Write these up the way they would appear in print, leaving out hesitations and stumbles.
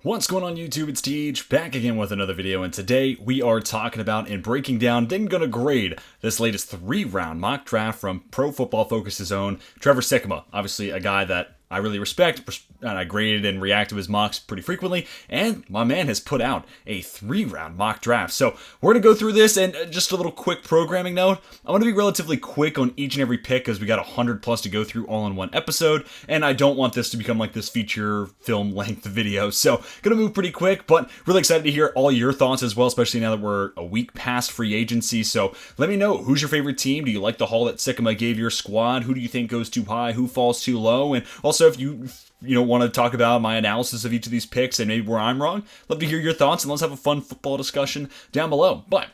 What's going on YouTube? It's TH, back again with another video, and today we are talking about and breaking down, then gonna grade this latest 3-round mock draft from Pro Football Focus's own Trevor Sikkema. Obviously a guy that I really respect, and I graded and react to his mocks pretty frequently, and my man has put out a 3-round mock draft. So we're going to go through this, and just a little quick programming note. I'm going to be relatively quick on each and every pick, because we got 100 plus to go through all in one episode, and I don't want this to become like this feature film length video. So going to move pretty quick, but really excited to hear all your thoughts as well, especially now that we're a week past free agency. So let me know, who's your favorite team? Do you like the haul that Sikkema gave your squad? Who do you think goes too high? Who falls too low? And also, if you want to talk about my analysis of each of these picks and maybe where I'm wrong, love to hear your thoughts, and let's have a fun football discussion down below. But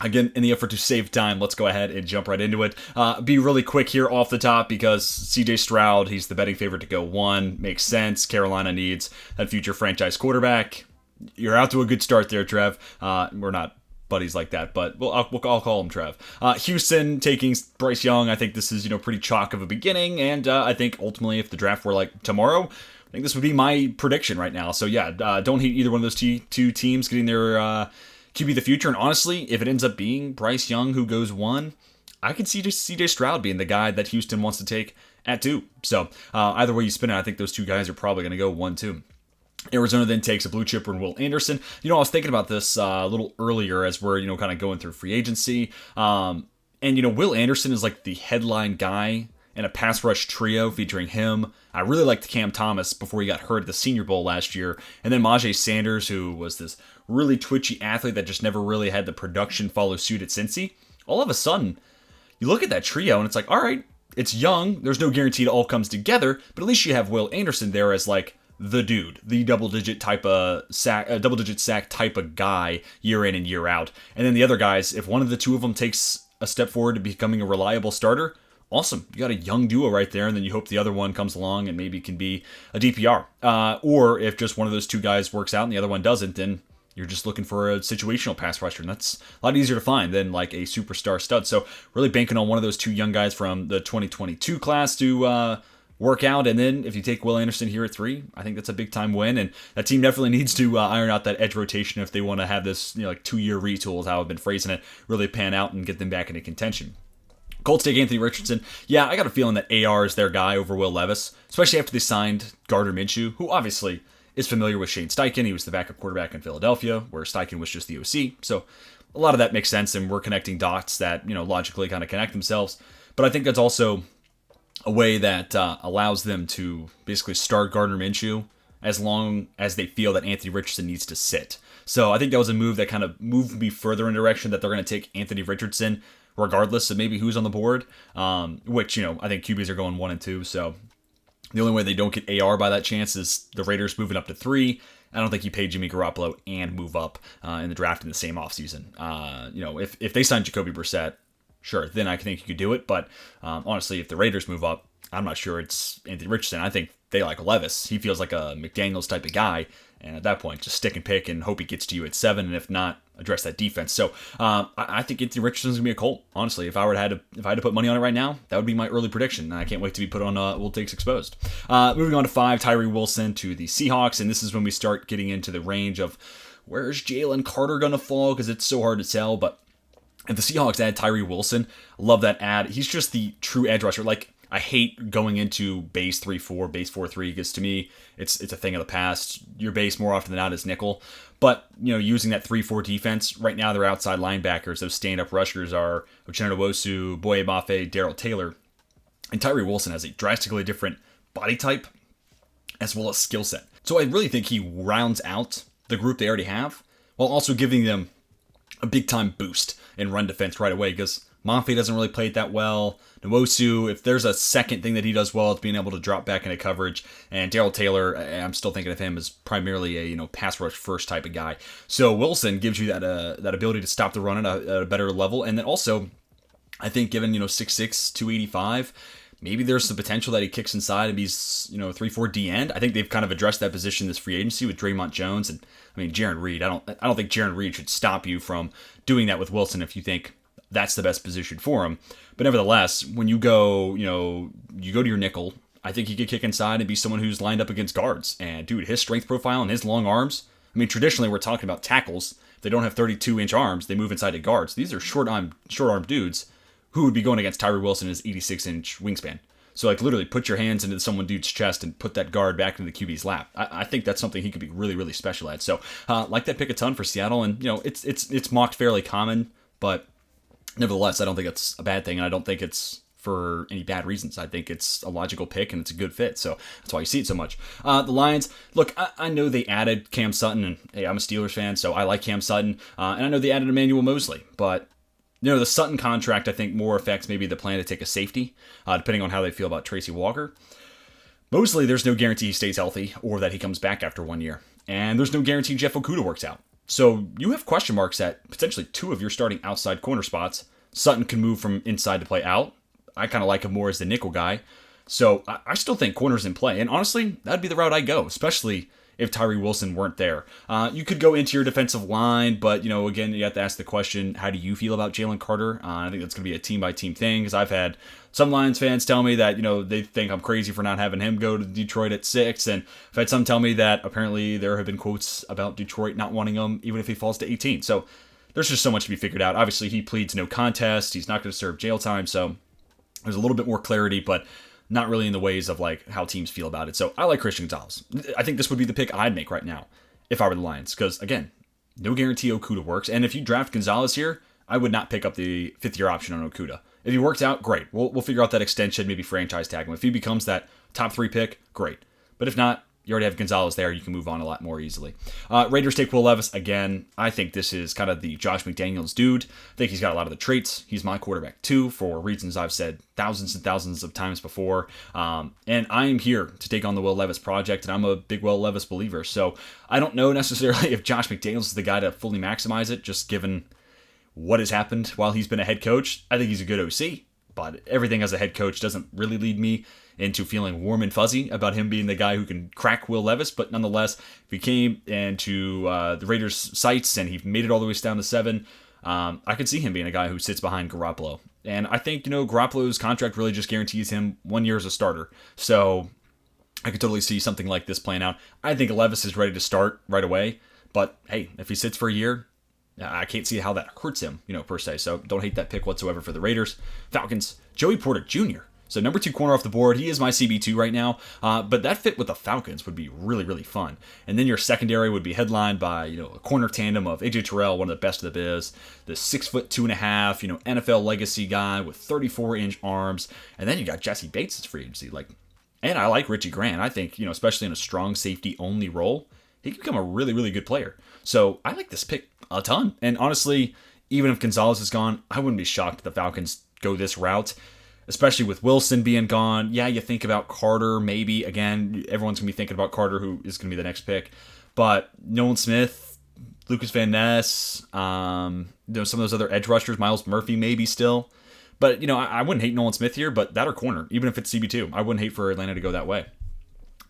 again, in the effort to save time, let's go ahead and jump right into it. Be really quick here off the top, because CJ Stroud, he's the betting favorite to go 1. Makes sense. Carolina needs that future franchise quarterback. You're out to a good start there, Trev. We're not buddies like that, but I'll call him Trev. Houston taking Bryce Young. I think this is pretty chalk of a beginning, and I think ultimately if the draft were like tomorrow, I think this would be my prediction right now. So yeah, don't hate either one of those two teams getting their QB the future. And honestly, if it ends up being Bryce Young who goes 1, I could see just CJ Stroud being the guy that Houston wants to take at 2. So either way you spin it, I think those two guys are probably going to go 1-2. Arizona then takes a blue chipper in Will Anderson. I was thinking about this a little earlier as we're, kind of going through free agency. And, Will Anderson is like the headline guy in a pass rush trio featuring him. I really liked Cam Thomas before he got hurt at the Senior Bowl last year. And then Myles Sanders, who was this really twitchy athlete that just never really had the production follow suit at Cincy. All of a sudden, you look at that trio and it's like, all right, it's young. There's no guarantee it all comes together. But at least you have Will Anderson there as like the dude, the double-digit sack type of guy year in and year out. And then the other guys, if one of the two of them takes a step forward to becoming a reliable starter, awesome. You got a young duo right there, and then you hope the other one comes along and maybe can be a DPR. Or if just one of those two guys works out and the other one doesn't, then you're just looking for a situational pass rusher, and that's a lot easier to find than like a superstar stud. So really banking on one of those two young guys from the 2022 class to work out. And then if you take Will Anderson here at 3, I think that's a big time win, and that team definitely needs to iron out that edge rotation if they want to have this like 2-year retool, is how I've been phrasing it, really pan out and get them back into contention. Colts take Anthony Richardson. Yeah, I got a feeling that AR is their guy over Will Levis, especially after they signed Gardner Minshew, who obviously is familiar with Shane Steichen. He was the backup quarterback in Philadelphia, where Steichen was just the OC. So a lot of that makes sense, and we're connecting dots that logically kind of connect themselves. But I think that's also a way that allows them to basically start Gardner Minshew as long as they feel that Anthony Richardson needs to sit. So I think that was a move that kind of moved me further in the direction that they're going to take Anthony Richardson regardless of maybe who's on the board, which, I think QBs are going 1 and 2. So the only way they don't get AR by that chance is the Raiders moving up to 3. I don't think you pay Jimmy Garoppolo and move up in the draft in the same offseason. If they sign Jacoby Brissett, sure, then I think you could do it. But honestly, if the Raiders move up, I'm not sure it's Anthony Richardson. I think they like Levis. He feels like a McDaniels type of guy. And at that point, just stick and pick and hope he gets to you at 7. And if not, address that defense. So I think Anthony Richardson's going to be a Colt. Honestly, if I had to put money on it right now, that would be my early prediction. And I can't wait to be put on Will Takes Exposed. Moving on to 5, Tyree Wilson to the Seahawks. And this is when we start getting into the range of where's Jalen Carter going to fall, because it's so hard to tell. But if the Seahawks add Tyree Wilson, love that ad. He's just the true edge rusher. Like, I hate going into base 3-4, base 4-3, because to me, it's a thing of the past. Your base more often than not is nickel. But, using that 3-4 defense, right now their outside linebackers, those stand-up rushers are Uchenna Nwosu, Boye Mafe, Darrell Taylor. And Tyree Wilson has a drastically different body type as well as skill set. So I really think he rounds out the group they already have, while also giving them a big-time boost in run defense right away, because Mafe doesn't really play it that well. Nwosu, if there's a second thing that he does well, it's being able to drop back into coverage. And Darrell Taylor, I'm still thinking of him as primarily a pass rush first type of guy. So Wilson gives you that ability to stop the run at a better level. And then also, I think given 6'6", 285, maybe there's some potential that he kicks inside and he's 3-4 D end. I think they've kind of addressed that position this free agency with Draymond Jones and Jaron Reed. I don't think Jaron Reed should stop you from doing that with Wilson if you think that's the best position for him. But nevertheless, when you go to your nickel, I think he could kick inside and be someone who's lined up against guards. And dude, his strength profile and his long arms. I mean, traditionally we're talking about tackles. If they don't have 32-inch arms, they move inside to guards. These are short-armed dudes who would be going against Tyree Wilson his 86-inch wingspan. So, like, literally put your hands into someone dude's chest and put that guard back into the QB's lap. I think that's something he could be really, really special at. So, like that pick a ton for Seattle. And, you know, it's mocked fairly common, but nevertheless, I don't think it's a bad thing. And I don't think it's for any bad reasons. I think it's a logical pick and it's a good fit. So, that's why you see it so much. The Lions, look, I know they added Cam Sutton. And, hey, I'm a Steelers fan, so I like Cam Sutton. And I know they added Emmanuel Mosley. But you know, the Sutton contract, I think, more affects maybe the plan to take a safety, depending on how they feel about Tracy Walker. Mostly, there's no guarantee he stays healthy or that he comes back after 1 year. And there's no guarantee Jeff Okudah works out. So you have question marks at potentially 2 of your starting outside corner spots. Sutton can move from inside to play out. I kind of like him more as the nickel guy. So I still think corner's in play. And honestly, that'd be the route I'd go, especially if Tyree Wilson weren't there. You could go into your defensive line, but, you know, again, you have to ask the question, how do you feel about Jalen Carter? I think that's going to be a team-by-team thing, because I've had some Lions fans tell me that, you know, they think I'm crazy for not having him go to Detroit at 6, and I've had some tell me that apparently there have been quotes about Detroit not wanting him even if he falls to 18. So there's just so much to be figured out. Obviously, he pleads no contest. He's not going to serve jail time, so there's a little bit more clarity, but not really in the ways of like how teams feel about it. So I like Christian Gonzalez. I think this would be the pick I'd make right now if I were the Lions, because again, no guarantee Okudah works. And if you draft Gonzalez here, I would not pick up the 5th-year option on Okudah. If he works out, great. We'll figure out that extension, maybe franchise tag him. If he becomes that top 3 pick, great. But if not, you already have Gonzalez there. You can move on a lot more easily. Raiders take Will Levis. Again, I think this is kind of the Josh McDaniels dude. I think he's got a lot of the traits. He's my quarterback too, for reasons I've said thousands and thousands of times before. And I am here to take on the Will Levis project, and I'm a big Will Levis believer. So I don't know necessarily if Josh McDaniels is the guy to fully maximize it, just given what has happened while he's been a head coach. I think he's a good OC, but everything as a head coach doesn't really lead me into feeling warm and fuzzy about him being the guy who can crack Will Levis. But nonetheless, if he came into the Raiders' sights and he made it all the way down to 7, I could see him being a guy who sits behind Garoppolo. And I think, you know, Garoppolo's contract really just guarantees him 1 year as a starter. So I could totally see something like this playing out. I think Levis is ready to start right away. But hey, if he sits for a year, I can't see how that hurts him, you know, per se. So don't hate that pick whatsoever for the Raiders. Falcons, Joey Porter Jr. So number 2 corner off the board. He is my CB2 right now. But that fit with the Falcons would be really, really fun. And then your secondary would be headlined by, you know, a corner tandem of AJ Terrell, one of the best of the biz. The 6'2.5", you know, NFL legacy guy with 34-inch arms. And then you got Jesse Bates' free agency. And I like Richie Grant. I think, you know, especially in a strong safety-only role, he could become a really, really good player. So I like this pick a ton. And honestly, even if Gonzalez is gone, I wouldn't be shocked if the Falcons go this route, especially with Wilson being gone. Yeah, you think about Carter, maybe. Again, everyone's going to be thinking about Carter, who is going to be the next pick. But Nolan Smith, Lucas Van Ness, you know, some of those other edge rushers, Miles Murphy maybe still. But, you know, I wouldn't hate Nolan Smith here, but that or corner, even if it's CB2. I wouldn't hate for Atlanta to go that way.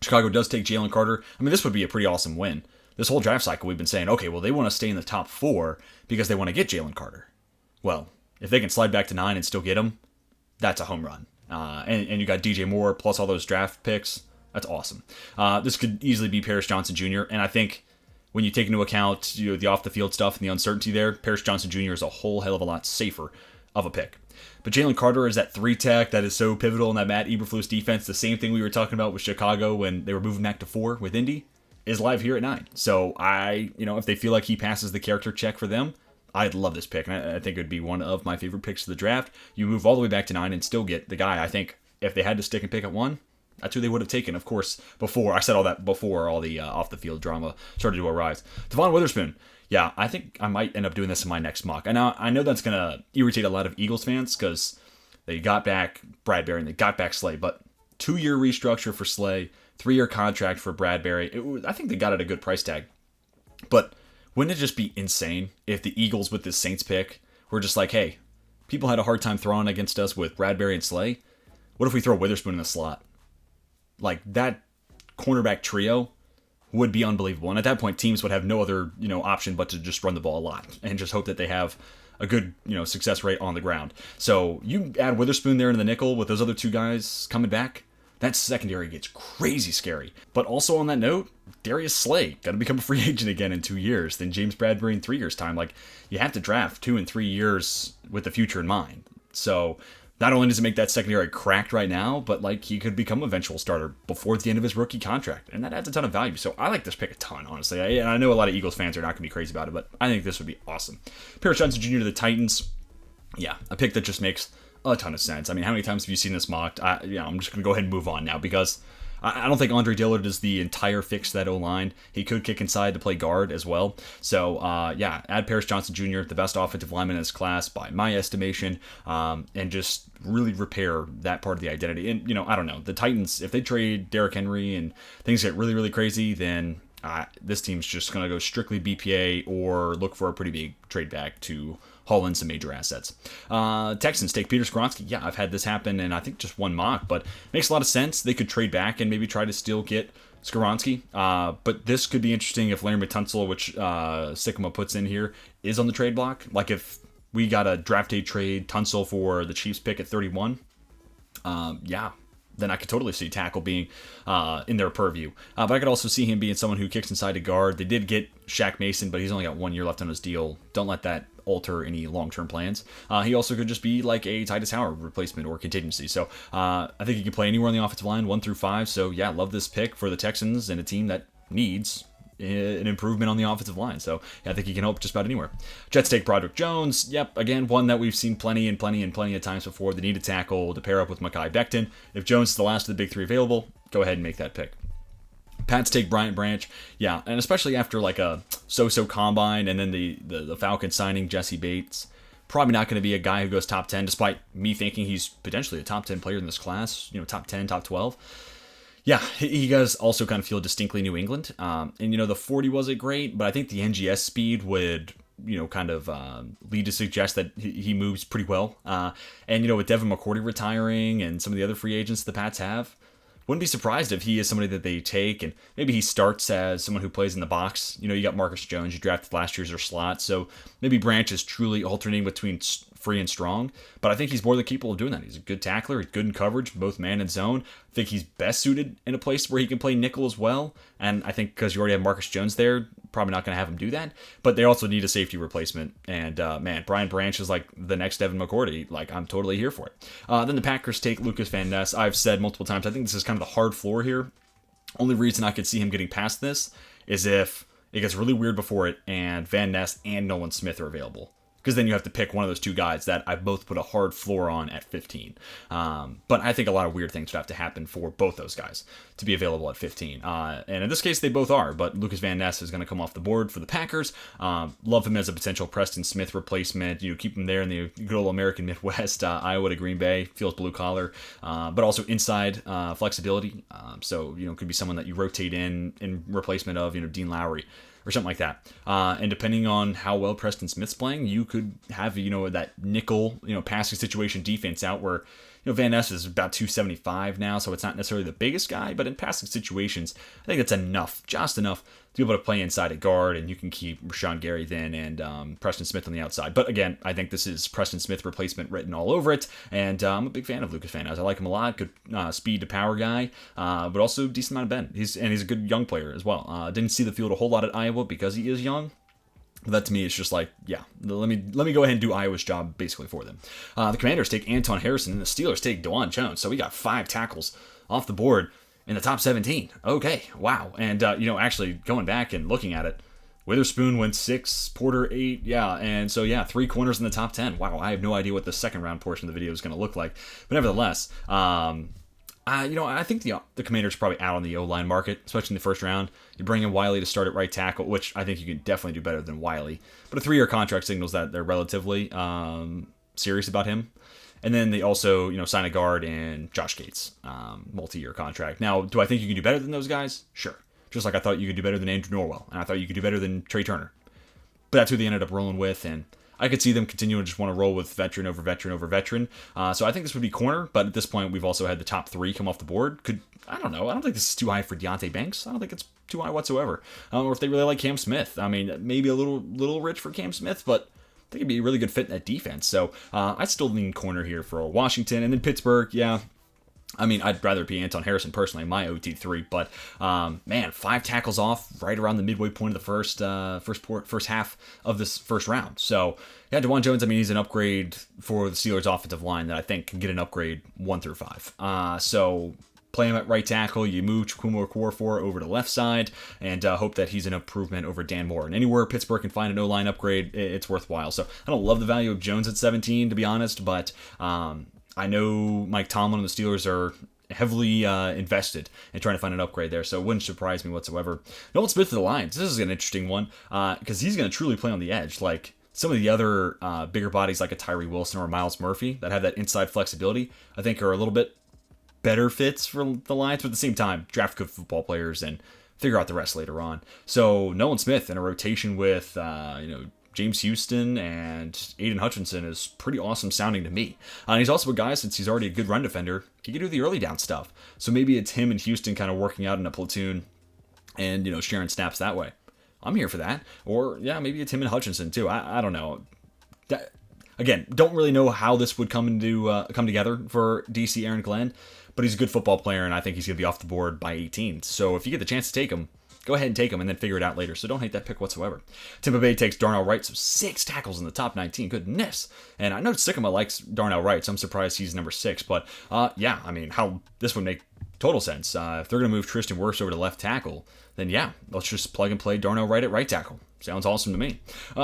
Chicago does take Jalen Carter. I mean, this would be a pretty awesome win. This whole draft cycle, we've been saying, okay, well, they want to stay in the top 4 because they want to get Jalen Carter. Well, if they can slide back to 9 and still get him, that's a home run. And you got DJ Moore plus all those draft picks. That's awesome. This could easily be Paris Johnson Jr. And I think when you take into account, you know, the off-the-field stuff and the uncertainty there, Paris Johnson Jr. is a whole hell of a lot safer of a pick. But Jalen Carter is that 3-tech that is so pivotal in that Matt Eberflus defense. The same thing we were talking about with Chicago when they were moving back to 4 with Indy is live here at 9. So you know, if they feel like he passes the character check for them, I'd love this pick. And I think it would be one of my favorite picks of the draft. You move all the way back to 9 and still get the guy. I think if they had to stick and pick at 1, that's who they would have taken. Of course, I said all that before all the off-the-field drama started to arise. Devon Witherspoon. Yeah, I think I might end up doing this in my next mock. And I know that's going to irritate a lot of Eagles fans because they got back Bradbury and they got back Slay. But 2-year restructure for Slay, 3-year contract for Bradbury. I think they got at a good price tag. But wouldn't it just be insane if the Eagles with this Saints pick were just like, hey, people had a hard time throwing against us with Bradbury and Slay. What if we throw Witherspoon in the slot? Like, that cornerback trio would be unbelievable. And at that point, teams would have no other, you know, option but to just run the ball a lot and just hope that they have a good, you know, success rate on the ground. So you add Witherspoon there in the nickel with those other 2 guys coming back. that secondary gets crazy scary. But also on that note, Darius Slay got to become a free agent again in 2 years, then James Bradbury in 3 years' time. Like, you have to draft 2 and 3 years with the future in mind. So not only does it make that secondary cracked right now, but like he could become an eventual starter before the end of his rookie contract, and that adds a ton of value. So I like this pick a ton, honestly. I know a lot of Eagles fans are not going to be crazy about it, but I think this would be awesome. Paris Johnson Jr. to the Titans, yeah, a pick that just makes a ton of sense. I mean, how many times have you seen this mocked? I'm just going to go ahead and move on now because I don't think Andre Dillard is the entire fix to that O-line. He could kick inside to play guard as well. So, add Paris Johnson Jr., the best offensive lineman in his class by my estimation, and just really repair that part of the identity. And, I don't know. The Titans, if they trade Derrick Henry and things get really, really crazy, then this team's just going to go strictly BPA or look for a pretty big trade back to haul in some major assets. Texans take Peter Skoronski. Yeah, I've had this happen, and I think just one mock, but makes a lot of sense. They could trade back and maybe try to still get Skoronski. But this could be interesting if Larry Tunsil, which Sikkema puts in here, is on the trade block. Like if we got a draft day trade Tunsil for the Chiefs pick at 31, then I could totally see tackle being in their purview. But I could also see him being someone who kicks inside to guard. They did get Shaq Mason, but he's only got 1 year left on his deal. Don't let that alter any long-term plans. He also could just be like a Titus Howard replacement or contingency. So I think he can play anywhere on the offensive line, 1 through 5. So yeah, love this pick for the Texans and a team that needs an improvement on the offensive line. So yeah, I think he can help just about anywhere. Jets take Broderick Jones. Yep, again, one that we've seen plenty of times before. They need a tackle to pair up with Mekhi Becton. If Jones is the last of the big 3 available, go ahead and make that pick. Pats take Bryant Branch. Yeah, and especially after like a so-so combine and then the Falcons signing Jesse Bates. Probably not going to be a guy who goes top 10, despite me thinking he's potentially a top 10 player in this class, top 10, top 12. Yeah, he does also kind of feel distinctly New England. And, the 40 wasn't great, but I think the NGS speed would, kind of lead to suggest that he moves pretty well. And, with Devin McCourty retiring and some of the other free agents the Pats have, wouldn't be surprised if he is somebody that they take and maybe he starts as someone who plays in the box. You got Marcus Jones, you drafted last year's or slot. So maybe Branch is truly alternating between free and strong, but I think he's more than capable of doing that. He's a good tackler, he's good in coverage, both man and zone. I think he's best suited in a place where he can play nickel as well. And I think because you already have Marcus Jones there, probably not going to have him do that. But they also need a safety replacement. And Brian Branch is like the next Devin McCourty. Like, I'm totally here for it. Then the Packers take Lucas Van Ness. I've said multiple times, I think this is kind of the hard floor here. Only reason I could see him getting past this is if it gets really weird before it and Van Ness and Nolan Smith are available. Because then you have to pick one of those two guys that I both put a hard floor on at 15. But I think a lot of weird things would have to happen for both those guys to be available at 15. And in this case, they both are. But Lucas Van Ness is going to come off the board for the Packers. Love him as a potential Preston Smith replacement. Keep him there in the good old American Midwest, Iowa to Green Bay. Feels blue collar. But also inside flexibility. So, could be someone that you rotate in replacement of, Dean Lowry, or something like that. And depending on how well Preston Smith's playing, you could have, that nickel, passing situation defense out where, Van Ness is about 275 now, so it's not necessarily the biggest guy, but in passing situations, I think that's enough, just enough to be able to play inside a guard, and you can keep Rashawn Gary then and Preston Smith on the outside. But again, I think this is Preston Smith replacement written all over it, and I'm a big fan of Lucas Van Ness. I like him a lot. Good speed to power guy, but also decent amount of bend. He's a good young player as well. Didn't see the field a whole lot at Iowa because he is young. That to me is just like, yeah, let me go ahead and do Iowa's job basically for them. The Commanders take Anton Harrison and the Steelers take DaJuan Jones. So we got 5 tackles off the board in the top 17. Okay, wow. And, actually going back and looking at it, Witherspoon went 6, Porter 8, yeah. And so, 3 corners in the top 10. Wow, I have no idea what the second round portion of the video is going to look like. But nevertheless, I think the Commanders are probably out on the O-line market, especially in the first round. You bring in Wiley to start at right tackle, which I think you can definitely do better than Wiley. But a 3-year contract signals that they're relatively serious about him. And then they also, sign a guard in Josh Gates, multi-year contract. Now, do I think you can do better than those guys? Sure. Just like I thought you could do better than Andrew Norwell, and I thought you could do better than Trey Turner. But that's who they ended up rolling with, and I could see them continuing to just want to roll with veteran over veteran over veteran. So I think this would be corner, but at this point, we've also had the top 3 come off the board. I don't know. I don't think this is too high for Deonte Banks. I don't think it's too high whatsoever. Or if they really like Cam Smith. I mean, maybe a little rich for Cam Smith, but I think it'd be a really good fit in that defense. So I still lean corner here for Washington. And then Pittsburgh, yeah. I mean, I'd rather be Anton Harrison personally, my OT3, but man, 5 tackles off right around the midway point of the first half of this first round. So yeah, DeJuan Jones, I mean, he's an upgrade for the Steelers' offensive line that I think can get an upgrade 1 through 5. So play him at right tackle. You move Chukwuma Okorafor over to left side, and hope that he's an improvement over Dan Moore. And anywhere Pittsburgh can find an O-line upgrade, it's worthwhile. So I don't love the value of Jones at 17, to be honest, but I know Mike Tomlin and the Steelers are heavily invested in trying to find an upgrade there, so it wouldn't surprise me whatsoever. Nolan Smith to the Lions. This is an interesting one because he's going to truly play on the edge. Like some of the other bigger bodies like a Tyree Wilson or Miles Murphy that have that inside flexibility, I think are a little bit better fits for the Lions, but at the same time, draft good football players and figure out the rest later on. So Nolan Smith in a rotation with James Houston and Aiden Hutchinson is pretty awesome sounding to me. And he's also a guy, since he's already a good run defender, he can do the early down stuff. So maybe it's him and Houston kind of working out in a platoon and, sharing snaps that way. I'm here for that. Or, yeah, maybe it's him and Hutchinson too. I don't know. Again, don't really know how this would come together for DC Aaron Glenn, but he's a good football player, and I think he's going to be off the board by 18. So if you get the chance to take him, go ahead and take him and then figure it out later. So don't hate that pick whatsoever. Tampa Bay takes Darnell Wright, so 6 tackles in the top 19. Goodness. And I know Sikkema likes Darnell Wright, so I'm surprised he's number 6. But yeah, I mean, how this would make total sense. If they're going to move Tristan Wirfs over to left tackle, then yeah, let's just plug and play Darnell Wright at right tackle. Sounds awesome to me.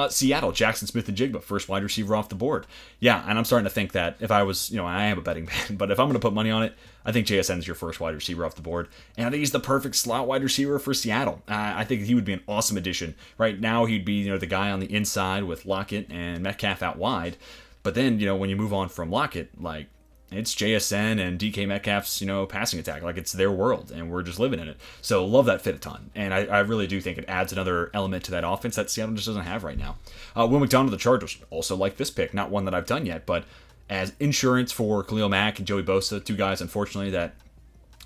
Seattle, Jackson Smith-Njigba, first wide receiver off the board. Yeah, and I'm starting to think that if I was, I am a betting man, but if I'm going to put money on it, I think JSN is your first wide receiver off the board. And I think he's the perfect slot wide receiver for Seattle. I think he would be an awesome addition. Right now, he'd be, the guy on the inside with Lockett and Metcalf out wide. But then, when you move on from Lockett, it's JSN and DK Metcalf's, passing attack. It's their world, and we're just living in it. So love that fit a ton. And I really do think it adds another element to that offense that Seattle just doesn't have right now. Will McDonald, the Chargers, also like this pick. Not one that I've done yet, but as insurance for Khalil Mack and Joey Bosa, 2 guys, unfortunately, that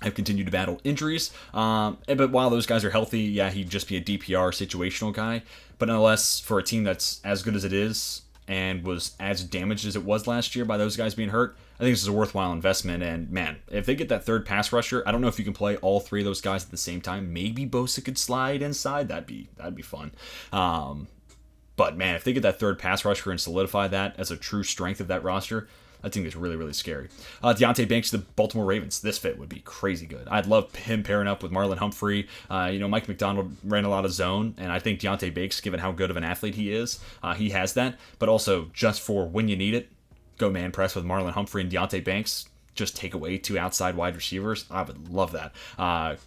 have continued to battle injuries. But while those guys are healthy, yeah, he'd just be a DPR situational guy. But nonetheless, for a team that's as good as it is and was as damaged as it was last year by those guys being hurt, I think this is a worthwhile investment. And man, if they get that third pass rusher, I don't know if you can play all 3 of those guys at the same time. Maybe Bosa could slide inside. That'd be fun. But man, if they get that third pass rusher and solidify that as a true strength of that roster, I think it's really, really scary. Deonte Banks to the Baltimore Ravens. This fit would be crazy good. I'd love him pairing up with Marlon Humphrey. Mike McDonald ran a lot of zone, and I think Deonte Banks, given how good of an athlete he is, he has that. But also, just for when you need it, go man press with Marlon Humphrey and Deonte Banks. Just take away 2 outside wide receivers. I would love that.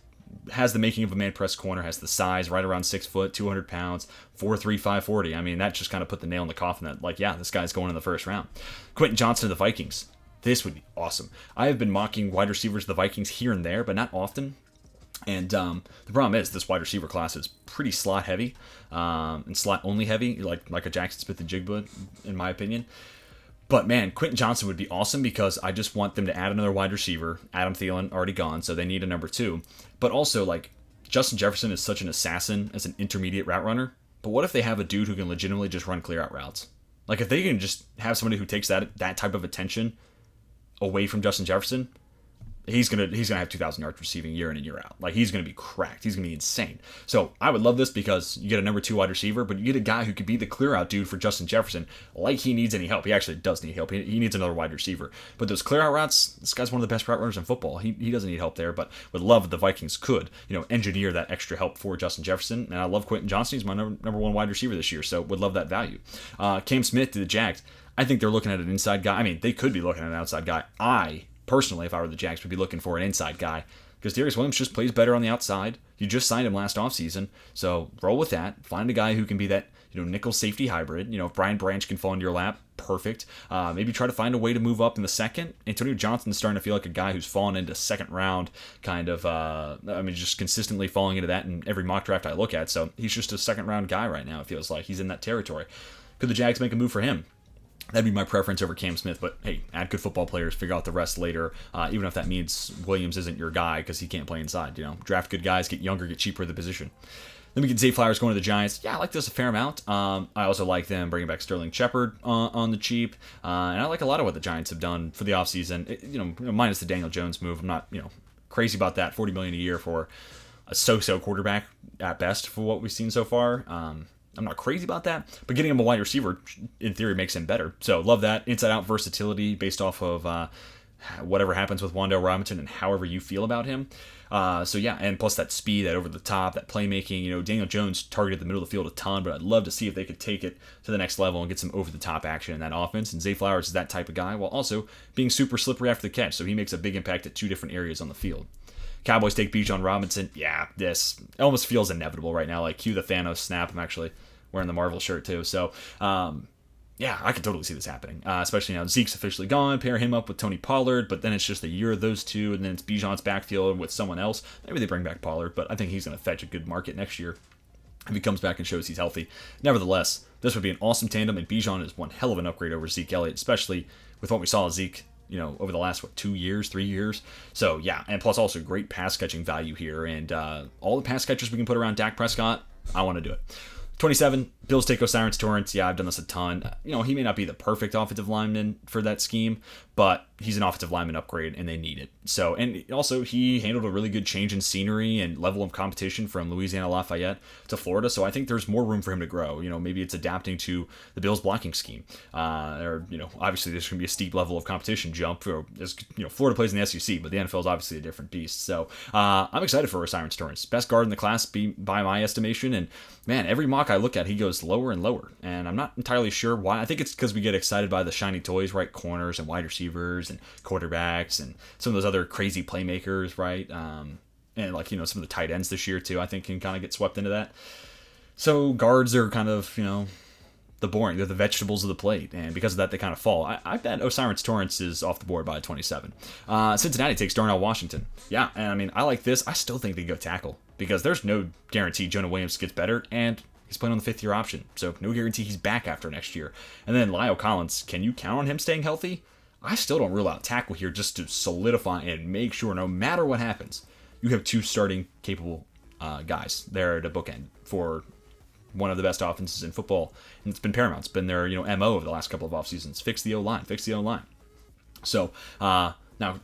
Has the making of a man press corner, has the size right around 6 foot, 200 pounds, 4'3", 540. I mean, that just kind of put the nail in the coffin that, yeah, this guy's going in the first round. Quentin Johnson of the Vikings. This would be awesome. I have been mocking wide receivers of the Vikings here and there, but not often. And the problem is this wide receiver class is pretty slot heavy and slot only heavy, like a Jackson Smith-Njigba, in my opinion. But man, Quentin Johnson would be awesome because I just want them to add another wide receiver. Adam Thielen already gone, so they need a number 2. But also, Justin Jefferson is such an assassin as an intermediate route runner. But what if they have a dude who can legitimately just run clear out routes? If they can just have somebody who takes that type of attention away from Justin Jefferson, he's gonna have 2,000 yards receiving year in and year out. He's gonna be cracked. He's gonna be insane. So I would love this because you get a number 2 wide receiver, but you get a guy who could be the clear out dude for Justin Jefferson. He needs any help. He actually does need help. He needs another wide receiver. But those clear out routes, this guy's one of the best route runners in football. He doesn't need help there, but would love if the Vikings could engineer that extra help for Justin Jefferson. And I love Quentin Johnson. He's my number 1 wide receiver this year, so would love that value. Cam Smith to the Jags. I think they're looking at an inside guy. I mean, they could be looking at an outside guy. Personally, if I were the Jags, would be looking for an inside guy because Darius Williams just plays better on the outside. You just signed him last offseason, so roll with that. Find a guy who can be that nickel safety hybrid. If Brian Branch can fall into your lap, perfect. Maybe try to find a way to move up in the second. Antonio Johnson's starting to feel like a guy who's fallen into second round kind of. Just consistently falling into that in every mock draft I look at. So he's just a second round guy right now. It feels like he's in that territory. Could the Jags make a move for him? That'd be my preference over Cam Smith, but hey, add good football players, figure out the rest later, even if that means Williams isn't your guy because he can't play inside. Draft good guys, get younger, get cheaper at the position. Then we get Zay Flowers going to the Giants. Yeah, I like this a fair amount. I also like them bringing back Sterling Shepard on the cheap. And I like a lot of what the Giants have done for the offseason. Minus the Daniel Jones move. I'm not, crazy about that. $40 million a year for a so-so quarterback at best for what we've seen so far. I'm not crazy about that. But getting him a wide receiver, in theory, makes him better. So love that. Inside-out versatility based off of whatever happens with Wan'Dale Robinson and however you feel about him. So yeah, and plus that speed, that over the top, that playmaking. Daniel Jones targeted the middle of the field a ton, but I'd love to see if they could take it to the next level and get some over the top action in that offense. And Zay Flowers is that type of guy, while also being super slippery after the catch, so he makes a big impact at two different areas on the field. Cowboys take Bijan Robinson. Yeah, this almost feels inevitable right now. Like, cue the Thanos snap. I'm actually wearing the Marvel shirt too, so yeah, I could totally see this happening, especially now Zeke's officially gone. Pair him up with Tony Pollard, but then it's just a year of those two, and then it's Bijan's backfield with someone else. Maybe they bring back Pollard, but I think he's going to fetch a good market next year if he comes back and shows he's healthy. Nevertheless, this would be an awesome tandem, and Bijan is one hell of an upgrade over Zeke Elliott, especially with what we saw of Zeke, over the last, 2 years, 3 years. So, yeah, and plus also great pass-catching value here, and all the pass catchers we can put around Dak Prescott, I want to do it. 27, Bills take Osiris Torrance. Yeah, I've done this a ton. He may not be the perfect offensive lineman for that scheme, but he's an offensive lineman upgrade, and they need it. So, and also he handled a really good change in scenery and level of competition from Louisiana Lafayette to Florida. So I think there's more room for him to grow. Maybe it's adapting to the Bills blocking scheme. Or obviously there's going to be a steep level of competition jump. Florida plays in the SEC, but the NFL is obviously a different beast. So I'm excited for Osiris Torrance. Best guard in the class by my estimation. And man, every mock I look at, he goes lower and lower. And I'm not entirely sure why. I think it's because we get excited by the shiny toys, right? Corners and wide receivers and quarterbacks and some of those other crazy playmakers, right? And some of the tight ends this year too, I think can kind of get swept into that. So guards are kind of, the boring. They're the vegetables of the plate, and because of that, they kind of fall. I bet Osiris Torrance is off the board by 27. Cincinnati takes Darnell Washington. Yeah, and I like this. I still think they go tackle because there's no guarantee Jonah Williams gets better, and he's playing on the fifth-year option, so no guarantee he's back after next year. And then Lyle Collins, can you count on him staying healthy? I still don't rule out tackle here just to solidify and make sure no matter what happens, you have two starting capable guys there to bookend for one of the best offenses in football. And it's been paramount. It's been their MO over the last couple of off seasons. Fix the O-line. So now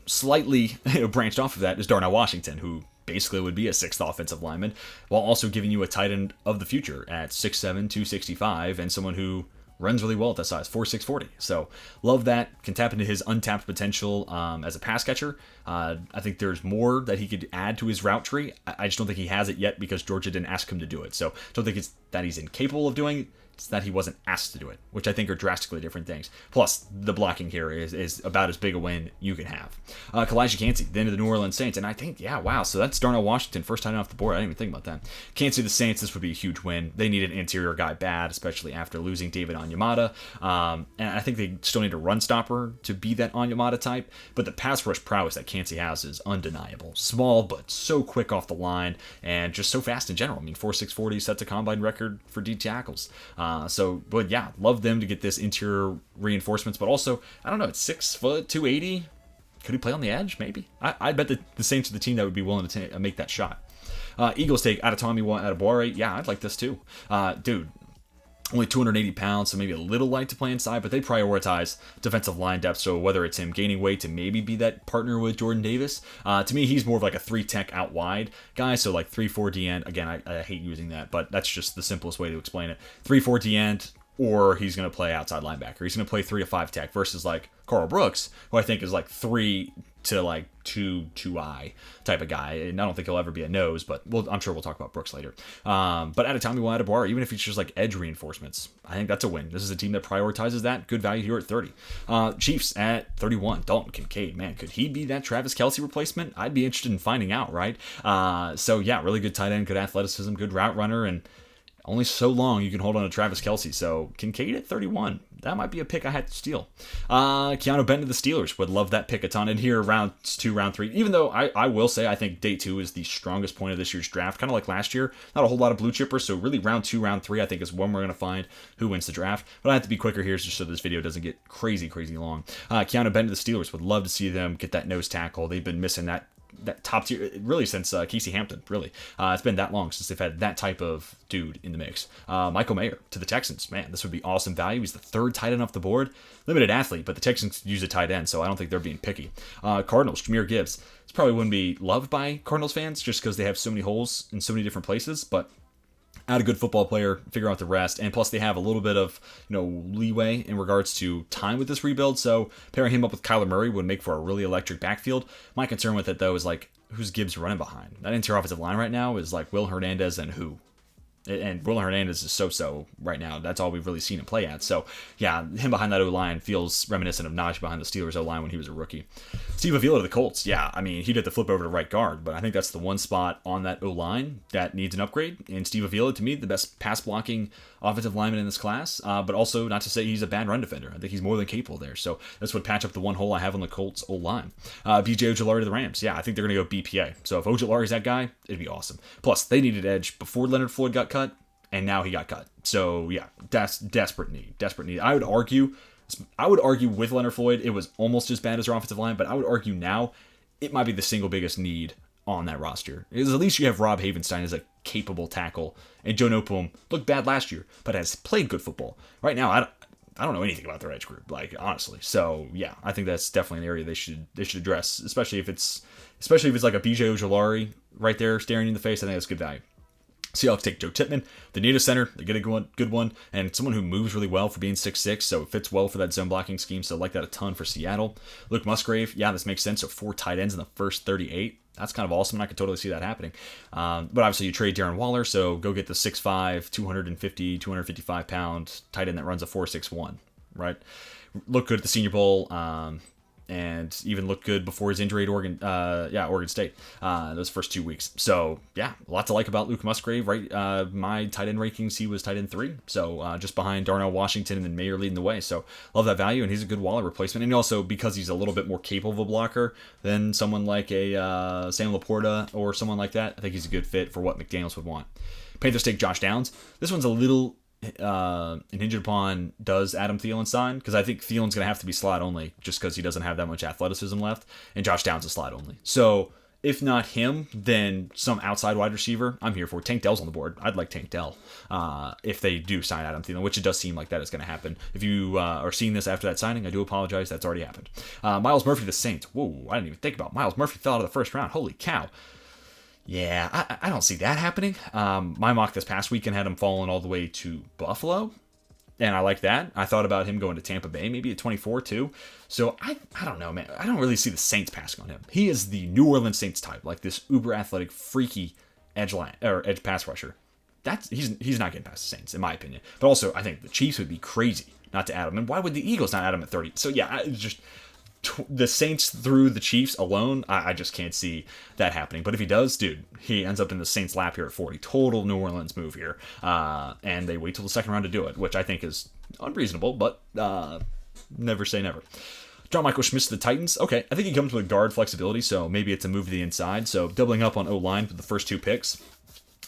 slightly branched off of that is Darnell Washington, who basically would be a sixth offensive lineman, while also giving you a tight end of the future at 6'7", 265, and someone who runs really well at that size, 4'6", 40. So love that. Can tap into his untapped potential as a pass catcher. I think there's more that he could add to his route tree. I just don't think he has it yet because Georgia didn't ask him to do it. So don't think it's that he's incapable of doing it. It's that he wasn't asked to do it, which I think are drastically different things. Plus, the blocking here is about as big a win you can have. Kalijah Kancey, then to the New Orleans Saints. And I think, wow, so that's Darnell Washington, first time off the board. I didn't even think about that. Kancey, the Saints, this would be a huge win. They need an interior guy bad, especially after losing David Onyemata. And I think they still need a run stopper to be that Onyemata type. But the pass rush prowess that Kancey has is undeniable. Small, but so quick off the line, and just so fast in general. 4'6", 40 sets a combine record for D tackles. But yeah, love them to get this interior reinforcements, but also, I don't know, it's 6 foot, 280. Could he play on the edge? Maybe. I bet the Saints are the team that would be willing to make that shot. Eagles take Adetomiwa Adebawore. Yeah, I'd like this too. Dude, only 280 pounds, so maybe a little light to play inside, but they prioritize defensive line depth, so whether it's him gaining weight to maybe be that partner with Jordan Davis, to me, he's more of like a 3-tech out wide guy, so like 3-4 D-end. Again, I hate using that, but that's just the simplest way to explain it. 3-4 D-end, or he's going to play outside linebacker. He's going to play 3 to 5 tech versus like Carl Brooks, who I think is like 3 to like 2-2-I type of guy. And I don't think he'll ever be a nose, but I'm sure we'll talk about Brooks later. But Adetomiwa Adebawore, even if it's just like edge reinforcements, I think that's a win. This is a team that prioritizes that. Good value here at 30. Chiefs at 31. Dalton Kincaid, man, could he be that Travis Kelce replacement? I'd be interested in finding out, right? So yeah, really good tight end, good athleticism, good route runner, and only so long you can hold on to Travis Kelce. So Kincaid at 31. That might be a pick I had to steal. Keanu Benton to the Steelers. Would love that pick a ton. And here, round 2, round 3. Even though I will say I think day 2 is the strongest point of this year's draft. Kind of like last year. Not a whole lot of blue chippers. So really round 2, round 3 I think is when we're going to find who wins the draft. But I have to be quicker here just so this video doesn't get crazy long. Keanu Benton to the Steelers. Would love to see them get that nose tackle. They've been missing that that top tier, really since Casey Hampton, really. It's been that long since they've had that type of dude in the mix. Michael Mayer to the Texans. Man, this would be awesome value. He's the third tight end off the board. Limited athlete, but the Texans use a tight end, so I don't think they're being picky. Cardinals, Jahmyr Gibbs. This probably wouldn't be loved by Cardinals fans just because they have so many holes in so many different places, but add a good football player, figure out the rest, and plus they have a little bit of leeway in regards to time with this rebuild. So pairing him up with Kyler Murray would make for a really electric backfield. My concern with it though is like, who's Gibbs running behind? That interior offensive line right now is like Will Hernandez and who? And Will Hernandez is so-so right now. That's all we've really seen him play at. So, yeah, him behind that O-line feels reminiscent of Najee behind the Steelers O-line when he was a rookie. Steve Avila to the Colts. Yeah, I mean, he did the flip over to right guard, but I think that's the one spot on that O-line that needs an upgrade. And Steve Avila, to me, the best pass-blocking offensive lineman in this class, but also not to say he's a bad run defender. I think he's more than capable there. So this would patch up the one hole I have on the Colts O-line. BJ Ojulari to the Rams. Yeah, I think they're going to go BPA. So if Ojulari's that guy, it'd be awesome. Plus, they needed edge before Leonard Floyd got cut, and now he got cut. So yeah, that's desperate need. I would argue with Leonard Floyd, it was almost as bad as our offensive line, but I would argue now it might be the single biggest need on that roster. Because at least you have Rob Havenstein as a capable tackle, and Joe Noteboom looked bad last year, but has played good football. Right now, I don't know anything about their edge group, like honestly. So yeah, I think that's definitely an area they should address, especially if it's like a BJ Ojulari right there staring you in the face. I think that's good value. Seahawks take Joe Tippmann. They need a center. They get a good one, and someone who moves really well for being 6'6", so it fits well for that zone blocking scheme, so I like that a ton for Seattle. Luke Musgrave, yeah, this makes sense. So 4 tight ends in the first 38. That's kind of awesome, and I could totally see that happening. But obviously you trade Darren Waller, so go get the 6'5", 255-pound tight end that runs a 4.61, right? Look good at the Senior Bowl. And even looked good before his injury at Oregon State, those first 2 weeks. So, yeah, a lot to like about Luke Musgrave, right? My tight end rankings, he was tight end 3. So, just behind Darnell Washington and then Mayer leading the way. So, love that value, and he's a good Waller replacement. And also, because he's a little bit more capable of a blocker than someone like a Sam Laporta or someone like that, I think he's a good fit for what McDaniels would want. Panthers take Josh Downs. This one's a little hinged upon does Adam Thielen sign, because I think Thielen's going to have to be slot only just because he doesn't have that much athleticism left, and Josh Downs is slot only. So if not him, then some outside wide receiver I'm here for. Tank Dell's on the board. I'd like Tank Dell if they do sign Adam Thielen, which it does seem like that is going to happen. If you are seeing this after that signing, I do apologize. That's already happened. Myles Murphy to the Saints. Whoa, I didn't even think about Myles Murphy fell out of the first round. Holy cow. Yeah, I don't see that happening. My mock this past weekend had him falling all the way to Buffalo, and I like that. I thought about him going to Tampa Bay, maybe at 24 too. So I don't know, man. I don't really see the Saints passing on him. He is the New Orleans Saints type, like this uber athletic, freaky edge pass rusher. He's not getting past the Saints, in my opinion. But also, I think the Chiefs would be crazy not to add him. And why would the Eagles not add him at 30? So yeah, the Saints through the Chiefs alone, I just can't see that happening. But if he does, dude, he ends up in the Saints' lap here at 40. Total New Orleans move here. And they wait till the second round to do it, which I think is unreasonable, but never say never. John Michael Schmitz to the Titans. Okay, I think he comes with guard flexibility, so maybe it's a move to the inside. So doubling up on O-line with the first 2 picks.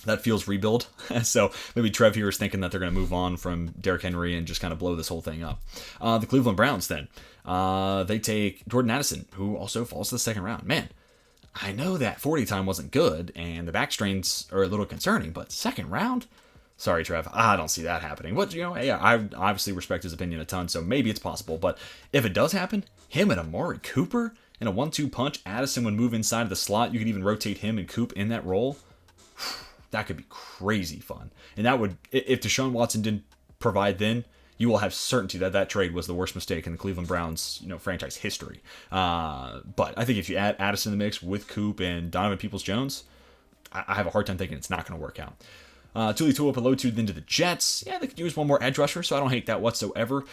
That feels rebuild. So maybe Trev here is thinking that they're going to move on from Derrick Henry and just kind of blow this whole thing up. The Cleveland Browns then. They take Jordan Addison, who also falls to the second round. Man, I know that 40 time wasn't good, and the back strains are a little concerning, but second round? Sorry, Trev. I don't see that happening. But, yeah, I obviously respect his opinion a ton, so maybe it's possible. But if it does happen, him and Amari Cooper in a 1-2 punch, Addison would move inside of the slot. You could even rotate him and Coop in that role. That could be crazy fun. And that would, if Deshaun Watson didn't provide then, you will have certainty that that trade was the worst mistake in the Cleveland Browns, franchise history. But I think if you add Addison in the mix with Coop and Donovan Peoples-Jones, I have a hard time thinking it's not going to work out. Tuli Tuipulotu then to the Jets. Yeah, they could use one more edge rusher, so I don't hate that whatsoever.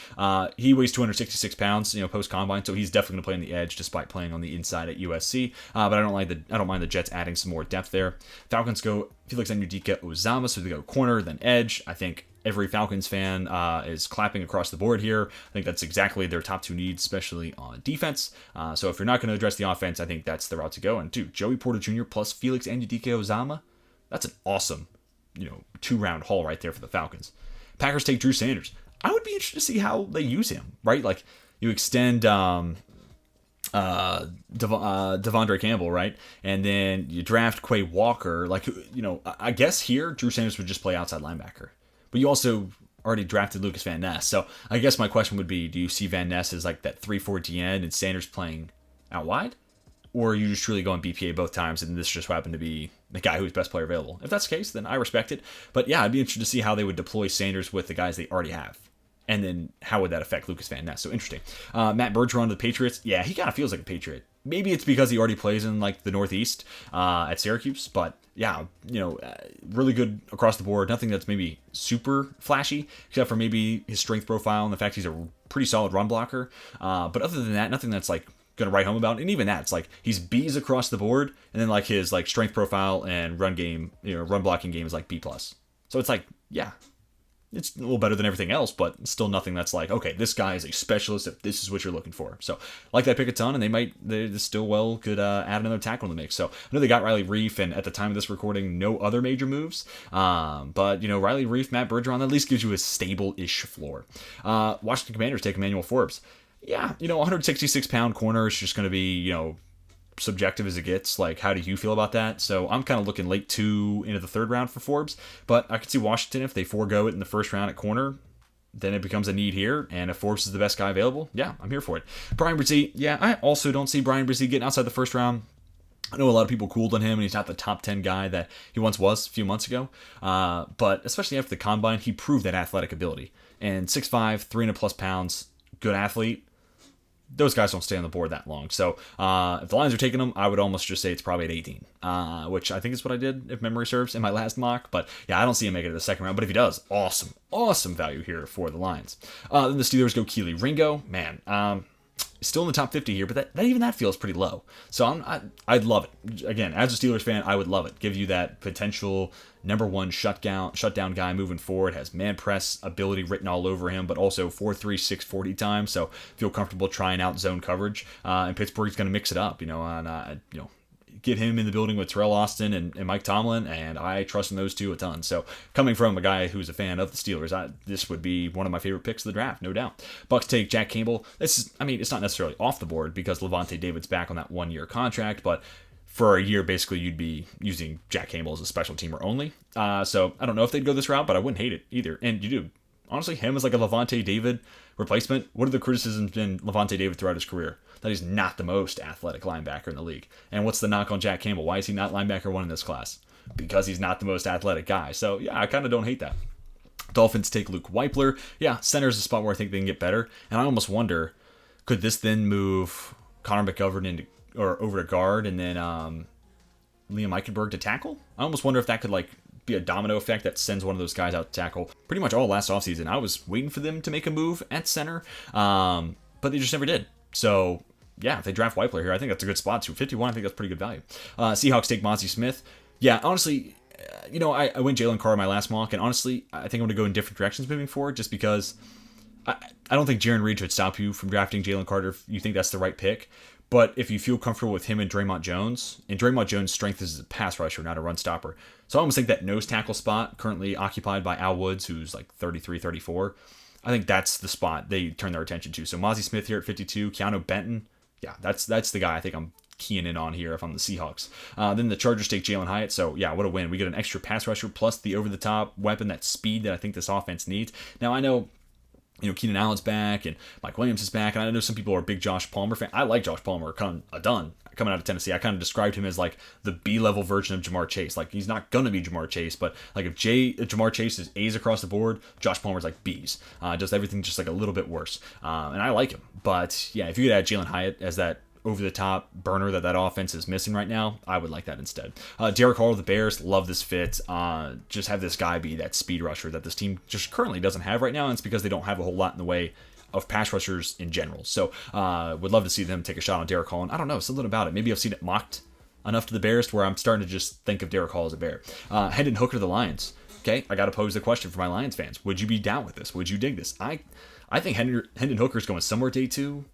He weighs 266 pounds, post-combine, so he's definitely going to play on the edge despite playing on the inside at USC. But I don't mind the Jets adding some more depth there. Falcons go Felix Anudike-Uzomah, so they go corner, then edge. I think every Falcons fan is clapping across the board here. I think that's exactly their top 2 needs, especially on defense. So if you're not going to address the offense, I think that's the route to go. And dude, Joey Porter Jr. plus Felix Anudike-Uzomah, that's an awesome 2-round haul right there for the Falcons. Packers take Drew Sanders. I would be interested to see how they use him, right? Like, you extend Devondre Campbell, right? And then you draft Quay Walker. Like, I guess here Drew Sanders would just play outside linebacker. But you also already drafted Lucas Van Ness. So I guess my question would be, do you see Van Ness as like that 3-4 DN and Sanders playing out wide? Or are you just truly going BPA both times and this just happened to be the guy who's best player available? If that's the case, then I respect it. But yeah, I'd be interested to see how they would deploy Sanders with the guys they already have. And then how would that affect Lucas Van Ness? So interesting. Matt Bergeron to the Patriots. Yeah, he kind of feels like a Patriot. Maybe it's because he already plays in like the Northeast at Syracuse. But yeah, really good across the board. Nothing that's maybe super flashy, except for maybe his strength profile and the fact he's a pretty solid run blocker. But other than that, nothing that's like going to write home about. And even that, it's like he's B's across the board. And then like his like strength profile and run game, run blocking game is like B+. So it's like, yeah. It's a little better than everything else, but still nothing that's like, okay, this guy is a specialist if this is what you're looking for. So, like that pick a ton, and they still could add another tackle in the mix. So, I know they got Riley Reif, and at the time of this recording, no other major moves. But, Riley Reif, Matt Bergeron, at least gives you a stable-ish floor. Washington Commanders take Emmanuel Forbes. Yeah, 166-pound corner is just going to be, subjective as it gets. Like, how do you feel about that? So I'm kind of looking late 2 into the 3rd round for Forbes, but I could see Washington, if they forego it in the 1st round at corner, then it becomes a need here, and if Forbes is the best guy available, yeah, I'm here for it. Brian Brzee, yeah, I also don't see Brian Brzee getting outside the 1st round. I know a lot of people cooled on him, and he's not the top 10 guy that he once was a few months ago, but especially after the combine, he proved that athletic ability, and 6'5", 300+ pounds, good athlete. Those guys don't stay on the board that long. So if the Lions are taking them, I would almost just say it's probably at 18, which I think is what I did, if memory serves, in my last mock. But yeah, I don't see him making it to the 2nd round. But if he does, awesome value here for the Lions. Then the Steelers go Keely Ringo. Man, still in the top 50 here, but that feels pretty low. So I'd love it. Again, as a Steelers fan, I would love it. Give you that potential number 1 shutdown guy moving forward. Has man press ability written all over him, but also 4.3, 640 times. So feel comfortable trying out zone coverage. And Pittsburgh's going to mix it up, get him in the building with Terrell Austin and Mike Tomlin, and I trust in those two a ton. So coming from a guy who's a fan of the Steelers, this would be one of my favorite picks of the draft, no doubt. Bucks take Jack Campbell. It's not necessarily off the board because Levante David's back on that 1-year contract, but for a year, basically, you'd be using Jack Campbell as a special teamer only. So I don't know if they'd go this route, but I wouldn't hate it either. And you do. Honestly, him as like a Levante David replacement. What are the criticisms been Levante David throughout his career? That he's not the most athletic linebacker in the league. And what's the knock on Jack Campbell? Why is he not linebacker 1 in this class? Because he's not the most athletic guy. So yeah, I kind of don't hate that. Dolphins take Luke Weipler. Yeah, center is a spot where I think they can get better. And I almost wonder, could this then move Connor McGovern over to guard and then Liam Eichenberg to tackle? I almost wonder if that could be a domino effect that sends one of those guys out to tackle. Pretty much all last offseason, I was waiting for them to make a move at center, but they just never did. So yeah, if they draft Weipler here, I think that's a good spot. 251, I think that's pretty good value. Seahawks take Mozzie Smith. Yeah, honestly, I went Jalen Carr in my last mock, and honestly, I think I'm going to go in different directions moving forward just because I don't think Jaron Reed should stop you from drafting Jalen Carter if you think that's the right pick. But if you feel comfortable with him and Draymond Jones' strength is a pass rusher, not a run stopper. So I almost think that nose tackle spot, currently occupied by Al Woods, who's like 33, 34, I think that's the spot they turn their attention to. So Mozzie Smith here at 52, Keanu Benton, yeah, that's the guy I think I'm keying in on here if I'm the Seahawks. Then the Chargers take Jalen Hyatt. So yeah, what a win. We get an extra pass rusher plus the over-the-top weapon, that speed that I think this offense needs. Now I know, Keenan Allen's back and Mike Williams is back, and I know some people are big Josh Palmer fan. I like Josh Palmer coming out of Tennessee. I kind of described him as like the B-level version of Jamar Chase. Like, he's not going to be Jamar Chase, but like if Jamar Chase is A's across the board, Josh Palmer's like B's. Does everything just like a little bit worse. And I like him. But yeah, if you could add Jalen Hyatt as that over-the-top burner that offense is missing right now, I would like that instead. Derek Hall of the Bears, love this fit. Just have this guy be that speed rusher that this team just currently doesn't have right now, and it's because they don't have a whole lot in the way of pass rushers in general. So would love to see them take a shot on Derek Hall, and I don't know, something about it. Maybe I've seen it mocked enough to the Bears to where I'm starting to just think of Derek Hall as a Bear. Hendon Hooker to the Lions. Okay, I got to pose the question for my Lions fans. Would you be down with this? Would you dig this? I think Hendon Hooker's going somewhere day 2.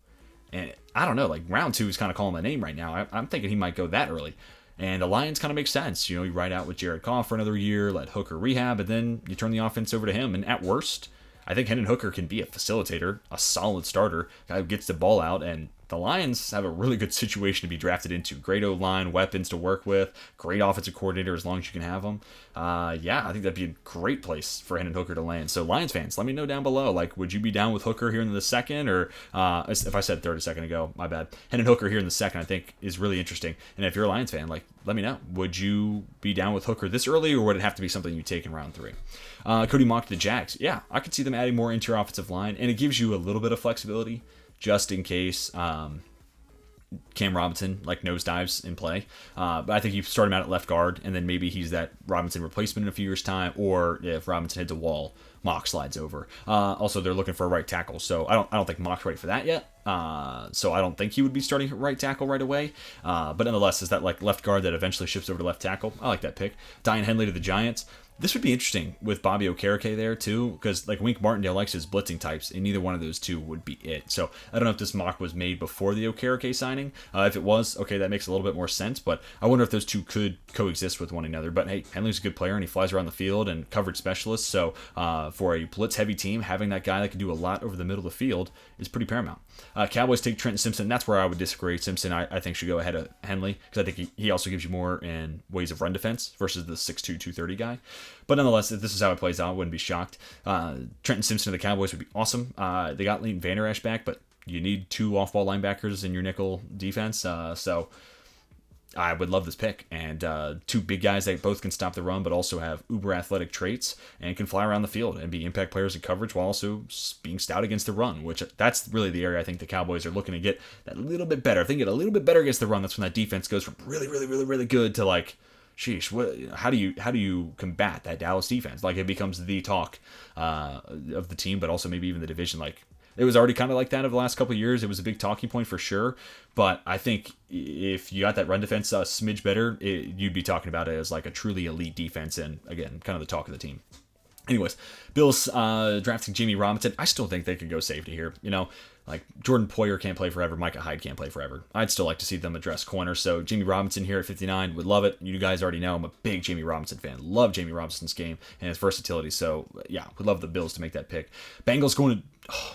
And I don't know, like round 2 is kind of calling my name right now. I'm thinking he might go that early. And the Lions kind of makes sense. You ride out with Jared Goff for another year, let Hooker rehab, and then you turn the offense over to him. And at worst, I think Hendon Hooker can be a facilitator, a solid starter, guy who gets the ball out and the Lions have a really good situation to be drafted into. Great O-line, weapons to work with, great offensive coordinator as long as you can have them. Yeah, I think that'd be a great place for Hendon Hooker to land. So Lions fans, let me know down below. Like, would you be down with Hooker here in the second? Or if I said third a second ago, my bad. Hendon Hooker here in the second, I think, is really interesting. And if you're a Lions fan, like, let me know. Would you be down with Hooker this early, or would it have to be something you take in round 3? Cody Mock to the Jags. Yeah, I could see them adding more interior offensive line, and it gives you a little bit of flexibility just in case Cam Robinson like nosedives in play. But I think you start him out at left guard, and then maybe he's that Robinson replacement in a few years' time, or if Robinson hits a wall, Mock slides over. Also, they're looking for a right tackle, so I don't think Mock's ready for that yet. So I don't think he would be starting at right tackle right away. But nonetheless, is that like left guard that eventually shifts over to left tackle? I like that pick. DAIYAN Henley to the Giants. This would be interesting with Bobby Okereke there too, because like Wink Martindale likes his blitzing types, and neither one of those two would be it. So I don't know if this mock was made before the Okereke signing. If it was, okay, that makes a little bit more sense. But I wonder if those two could coexist with one another. But hey, Henley's a good player, and he flies around the field and coverage specialist. So for a blitz-heavy team, having that guy that can do a lot over the middle of the field is pretty paramount. Cowboys take Trenton Simpson. That's where I would disagree. Simpson, I think, should go ahead of Henley, because I think he also gives you more in ways of run defense versus the 6'2", 230 guy. But nonetheless, if this is how it plays out, I wouldn't be shocked. Trenton Simpson to the Cowboys would be awesome. They got Leighton Vander Esch back, but you need 2 off-ball linebackers in your nickel defense. So I would love this pick. And 2 big guys that both can stop the run, but also have uber athletic traits and can fly around the field and be impact players in coverage while also being stout against the run, which that's really the area I think the Cowboys are looking to get that little bit better. If they get a little bit better against the run, that's when that defense goes from really, really, really, really good to like, sheesh, how do you combat that Dallas defense? Like, it becomes the talk of the team, but also maybe even the division. Like, it was already kind of like that over the last couple of years. It was a big talking point for sure. But I think if you got that run defense a smidge better, you'd be talking about it as like a truly elite defense, and again, kind of the talk of the team. Anyways, Bills drafting Jamie Robinson. I still think they could go safety here. You know, like Jordan Poyer can't play forever. Micah Hyde can't play forever. I'd still like to see them address corner. So Jamie Robinson here at 59, would love it. You guys already know I'm a big Jamie Robinson fan. Love Jamie Robinson's game and his versatility. So yeah, would love the Bills to make that pick. Bengals going to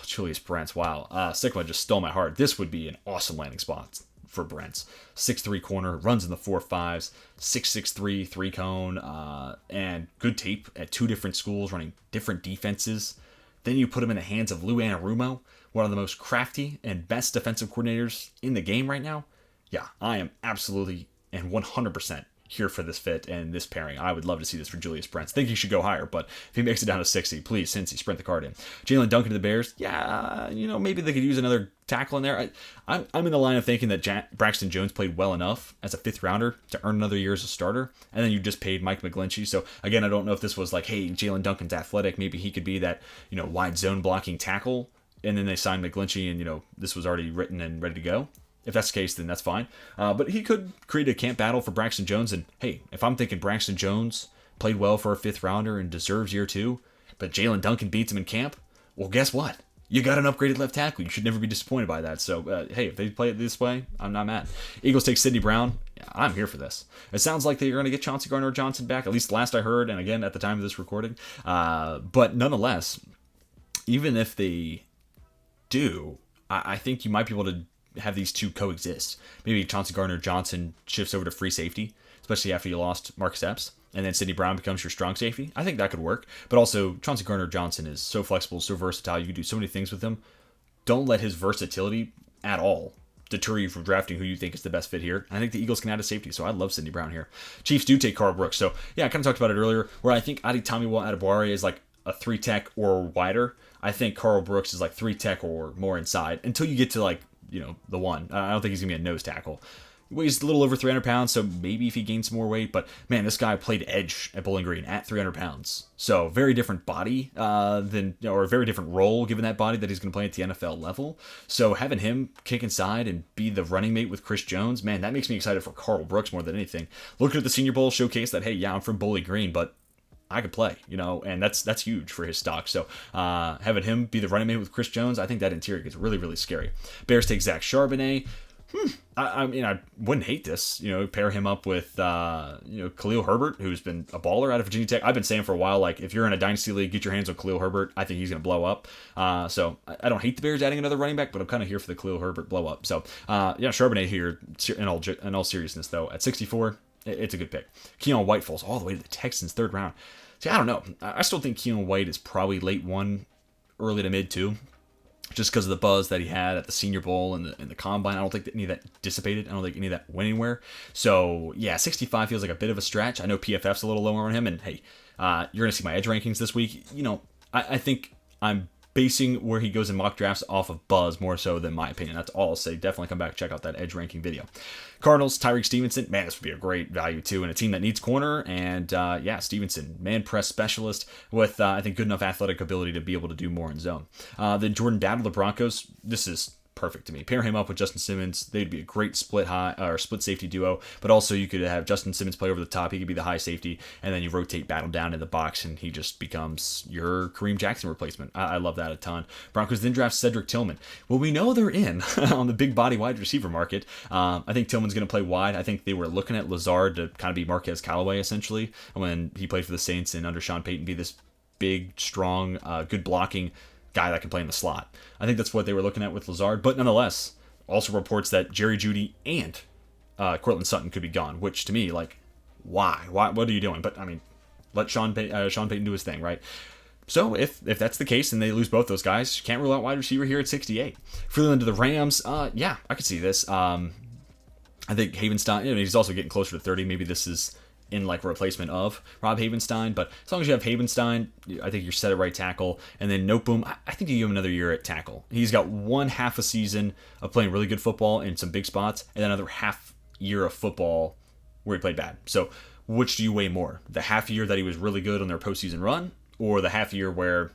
Julius Brents. Wow, Sikkema just stole my heart. This would be an awesome landing spot for Brents. 6'3" corner, runs in the 4.5s, 6'6", 3-cone, and good tape at 2 different schools running different defenses. Then you put him in the hands of Lou Anarumo, one of the most crafty and best defensive coordinators in the game right now. Yeah, I am absolutely and 100% here for this fit and this pairing. I would love to see this for Julius Brents. Think he should go higher, but if he makes it down to 60, please, Cincy, sprint the card in. Jalen Duncan to the Bears. Yeah, you know, maybe they could use another tackle in there. I'm in the line of thinking that Braxton Jones played well enough as a 5th rounder to earn another year as a starter, and then you just paid Mike McGlinchey. So again, I don't know if this was like, hey, Jalen Duncan's athletic, maybe he could be that, you know, wide zone blocking tackle, and then they signed McGlinchey, and, you know, this was already written and ready to go. If that's the case, then that's fine. But he could create a camp battle for Braxton Jones. And hey, if I'm thinking Braxton Jones played well for a 5th rounder and deserves year 2, but Jalen Duncan beats him in camp, well, guess what? You got an upgraded left tackle. You should never be disappointed by that. So, hey, if they play it this way, I'm not mad. Eagles take Sidney Brown. Yeah, I'm here for this. It sounds like they're going to get Chauncey Gardner-Johnson back, at least last I heard, and again, at the time of this recording. But nonetheless, even if they do, I think you might be able to have these two coexist. Maybe Chauncey Gardner-Johnson shifts over to free safety, especially after you lost Marcus Epps, and then Sidney Brown becomes your strong safety. I think that could work. But also, Chauncey Gardner-Johnson is so flexible, so versatile. You can do so many things with him. Don't let his versatility at all deter you from drafting who you think is the best fit here. I think the Eagles can add a safety, so I love Sidney Brown here. Chiefs do take Carl Brooks. So, yeah, I kind of talked about it earlier, where I think Adetomiwa Adebawore is like a 3-tech or wider. I think Carl Brooks is like 3-tech or more inside until you get to like, you know, the 1. I don't think he's going to be a nose tackle. He weighs a little over 300 pounds, so maybe if he gains some more weight. But, man, this guy played edge at Bowling Green at 300 pounds. So, very different body or a very different role given that body that he's going to play at the NFL level. So, having him kick inside and be the running mate with Chris Jones, man, that makes me excited for Carl Brooks more than anything. Looking at the Senior Bowl showcase that, hey, yeah, I'm from Bowling Green, but I could play, you know, and that's huge for his stock. So having him be the running mate with Chris Jones, I think that interior gets really, really scary. Bears take Zach Charbonnet. I mean, I wouldn't hate this. Pair him up with, Khalil Herbert, who's been a baller out of Virginia Tech. I've been saying for a while, like, if you're in a dynasty league, get your hands on Khalil Herbert. I think he's going to blow up. So I don't hate the Bears adding another running back, but I'm kind of here for the Khalil Herbert blow up. So, Charbonnet here, in all seriousness, though, at 64, it's a good pick. Keon White falls all the way to the Texans' 3rd round. See, I don't know. I still think Keon White is probably late 1, early to mid 2. Just because of the buzz that he had at the Senior Bowl and the Combine. I don't think that any of that dissipated. I don't think any of that went anywhere. So, 65 feels like a bit of a stretch. I know PFF's a little lower on him, and hey, you're going to see my edge rankings this week. I think I'm basing where he goes in mock drafts off of buzz more so than my opinion. That's all I'll say. Definitely come back and check out that edge ranking video. Cardinals, Tyreek Stevenson. Man, this would be a great value too in a team that needs corner. And Stevenson, man press specialist with, I think, good enough athletic ability to be able to do more in zone. Then Jordan Battle, the Broncos. This is perfect to me. Pair him up with Justin Simmons. They'd be a great split safety duo, but also you could have Justin Simmons play over the top. He could be the high safety, and then you rotate Battle down in the box, and he just becomes your Kareem Jackson replacement. I love that a ton. Broncos then draft Cedric Tillman. Well, we know they're in on the big body wide receiver market. I think Tillman's going to play wide. I think they were looking at Lazard to kind of be Marquez Callaway, essentially, when he played for the Saints and under Sean Payton, be this big, strong, good blocking guy that can play in the slot. I think that's what they were looking at with Lazard, but nonetheless, also reports that Jerry Jeudy and Cortland Sutton could be gone, which to me, like, why? What are you doing? But, I mean, let Sean Payton do his thing, right? So, if that's the case and they lose both those guys, can't rule out wide receiver here at 68. Freeland to the Rams, I could see this. I think Havenstein, he's also getting closer to 30. Maybe this is in like replacement of Rob Havenstein, but as long as you have Havenstein, I think you're set at right tackle. And then Noteboom, I think you give him another year at tackle. He's got 1/2 a season of playing really good football in some big spots, and then another half year of football where he played bad. So which do you weigh more? The half year that he was really good on their postseason run, or the half year where